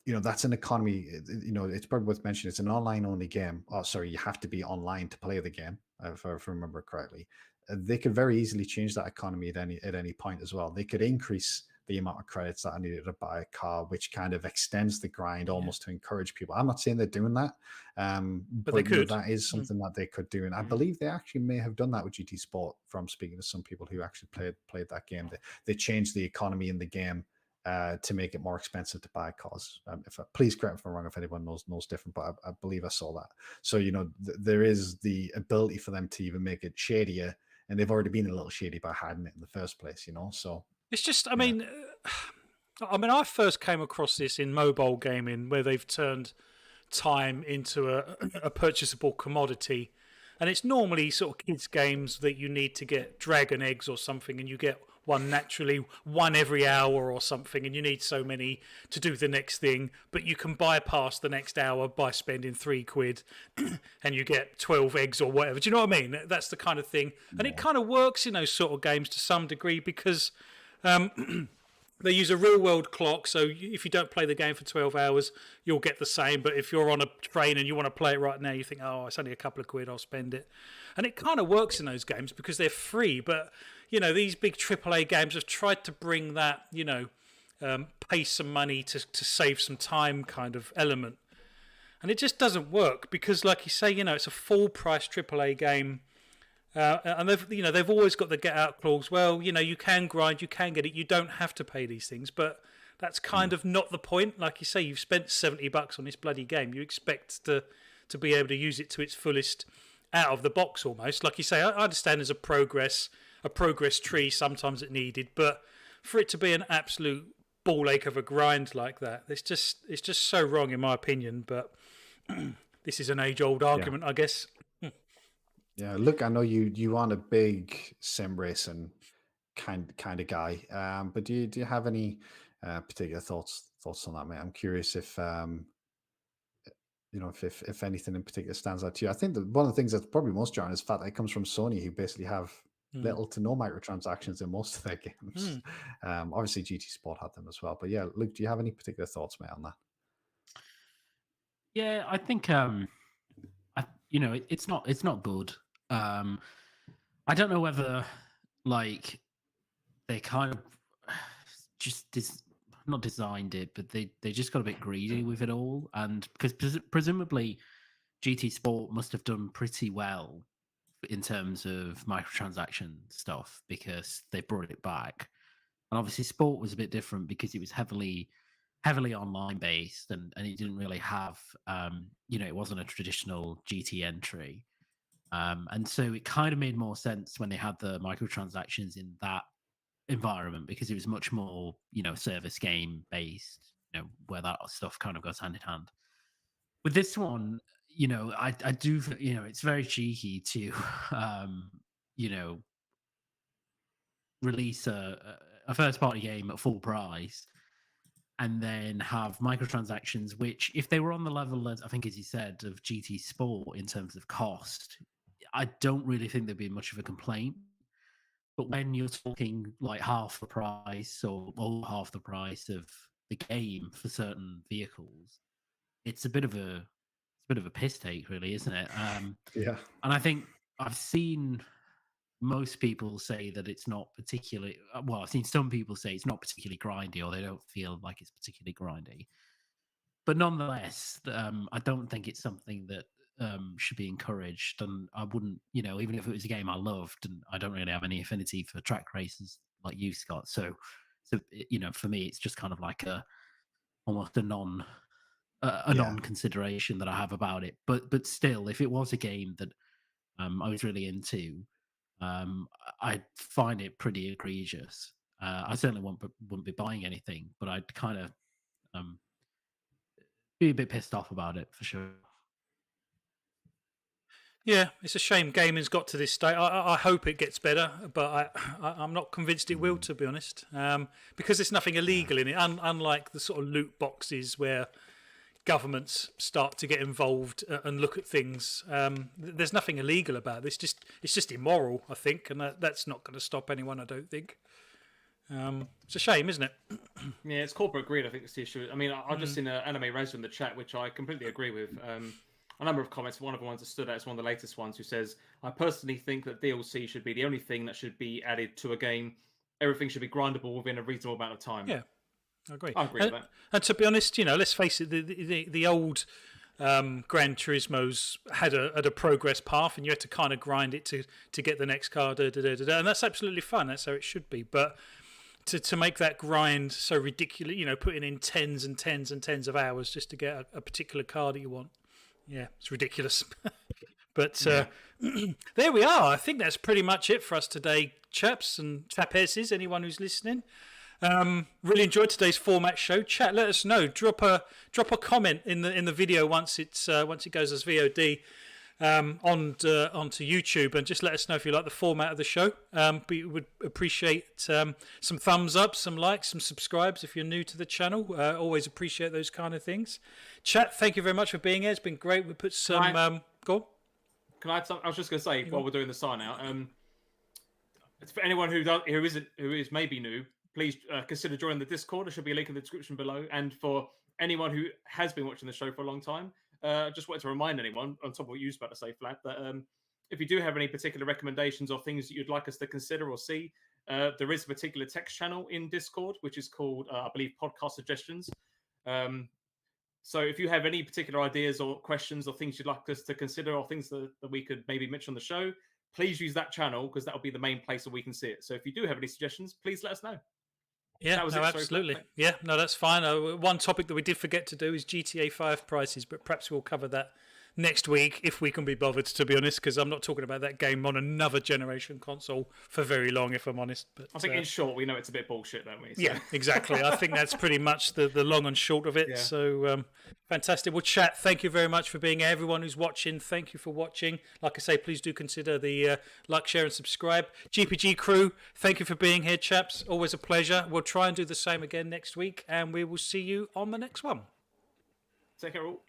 that's an economy. It's probably worth mentioning. It's an online only game. Oh, sorry, you have to be online to play the game, if I remember correctly. They could very easily change that economy at any point as well. They could increase the amount of credits that I needed to buy a car, which kind of extends the grind almost to encourage people. I'm not saying they're doing that, But they could. that is something that they could do, and I believe they actually may have done that with GT Sport. From speaking to some people who actually played that game, they changed the economy in the game to make it more expensive to buy cars. Please correct me if I'm wrong if anyone knows different, but I believe I saw that. So there is the ability for them to even make it shadier, and they've already been a little shady by hiding it in the first place. So It's just, I mean, I first came across this in mobile gaming where they've turned time into a purchasable commodity. And it's normally sort of kids' games that you need to get dragon eggs or something, and you get one naturally, one every hour or something, and you need so many to do the next thing, but you can bypass the next hour by spending £3 and you get 12 eggs or whatever. Do you know what I mean? That's the kind of thing. And it kind of works in those sort of games to some degree because they use a real world clock, so if you don't play the game for 12 hours, you'll get the same. But if you're on a train and you want to play it right now, you think, oh, it's only a couple of quid, I'll spend it. And it kind of works in those games because they're free. But, these big AAA games have tried to bring that, pay some money to save some time kind of element. And it just doesn't work because, like you say, it's a full price AAA game. And they've always got the get out clause. Well, you can grind, you can get it, you don't have to pay these things, but that's kind of not the point. Like you say, you've spent $70 on this bloody game. You expect to be able to use it to its fullest out of the box almost. Like you say, I understand there's a progress tree. Sometimes it needed, but for it to be an absolute ball ache of a grind like that, it's just so wrong in my opinion. But this is an age old argument, I guess. Yeah, look, I know you aren't a big sim racing kind of guy, but do you have any particular thoughts on that, mate? I'm curious if if anything in particular stands out to you. I think that one of the things that's probably most jarring is the fact that it comes from Sony, who basically have little to no microtransactions in most of their games. Obviously, GT Sport had them as well, but yeah, Luke, do you have any particular thoughts, mate, on that? Yeah, I think it's not good. I don't know whether like they kind of just not designed it, but they just got a bit greedy with it all, and because presumably GT Sport must have done pretty well in terms of microtransaction stuff because they brought it back, and obviously Sport was a bit different because it was heavily online based, and it didn't really have it wasn't a traditional GT entry. And so it kind of made more sense when they had the microtransactions in that environment because it was much more, service game based, where that stuff kind of goes hand in hand. With this one, I do, it's very cheeky to, release a first party game at full price and then have microtransactions, which if they were on the level, as I think, as you said, of GT Sport in terms of cost, I don't really think there'd be much of a complaint. But when you're talking like half the price or over half the price of the game for certain vehicles, it's a bit of a piss take, really, isn't it? Yeah. And I think I've seen most people say that it's not particularly well. I've seen some people say it's not particularly grindy, or they don't feel like it's particularly grindy. But nonetheless, I don't think it's something that should be encouraged. And I wouldn't, even if it was a game I loved, and I don't really have any affinity for track races like you, Scott. So for me, it's just kind of like almost a non consideration that I have about it. But still, if it was a game that I was really into, I'd find it pretty egregious. I certainly wouldn't be buying anything, but I'd kind of be a bit pissed off about it for sure. Yeah, it's a shame gaming's got to this state. I hope it gets better, but I'm not convinced it will, to be honest, because there's nothing illegal in it, unlike the sort of loot boxes where governments start to get involved and look at things. There's nothing illegal about this. It's just immoral, I think, and that's not going to stop anyone, I don't think. It's a shame, isn't it? Yeah, it's corporate greed. I think it's the issue. I mean, I've just seen an anime Razor in the chat, which I completely agree with. A number of comments. One of the ones that stood out is one of the latest ones, who says, "I personally think that DLC should be the only thing that should be added to a game. Everything should be grindable within a reasonable amount of time." Yeah, I agree. I agree with that. And to be honest, let's face it, the old Gran Turismo's had a progress path, and you had to kind of grind it to get the next car, and that's absolutely fun. That's how it should be. But to make that grind so ridiculous, putting in tens and tens and tens of hours just to get a particular car that you want, yeah, it's ridiculous. But there we are. I think that's pretty much it for us today, chaps and chapesses, anyone who's listening. Really enjoyed today's format show. Chat, let us know. Drop a comment in the video once it goes as VOD onto YouTube, and just let us know if you like the format of the show. But we would appreciate some thumbs up, some likes, some subscribes if you're new to the channel. Always appreciate those kind of things. Chat, thank you very much for being here. It's been great. We put some. Go on. Can I? I was just going to say while we're doing the sign out, for anyone who is maybe new, please consider joining the Discord. There should be a link in the description below. And for anyone who has been watching the show for a long time, just wanted to remind anyone, on top of what you were about to say, Flap, that if you do have any particular recommendations or things that you'd like us to consider or see, there is a particular text channel in Discord, which is called, I believe, Podcast Suggestions. So if you have any particular ideas or questions or things you'd like us to consider or things that we could maybe mention on the show, please use that channel, because that will be the main place where we can see it. So if you do have any suggestions, please let us know. Yeah, no, absolutely. Yeah, no, that's fine. One topic that we did forget to do is GTA 5 prices, but perhaps we'll cover that next week if we can be bothered, to be honest, because I'm not talking about that game on another generation console for very long, if I'm honest. But I think in short, we know it's a bit bullshit, don't we? So. Yeah, exactly. I think that's pretty much the long and short of it. Yeah. So fantastic. Well, chat, thank you very much for being here. Everyone who's watching, thank you for watching. Like I say, please do consider the like, share and subscribe. GPG Crew, thank you for being here, chaps. Always a pleasure. We'll try and do the same again next week, and we will see you on the next one. Take care all.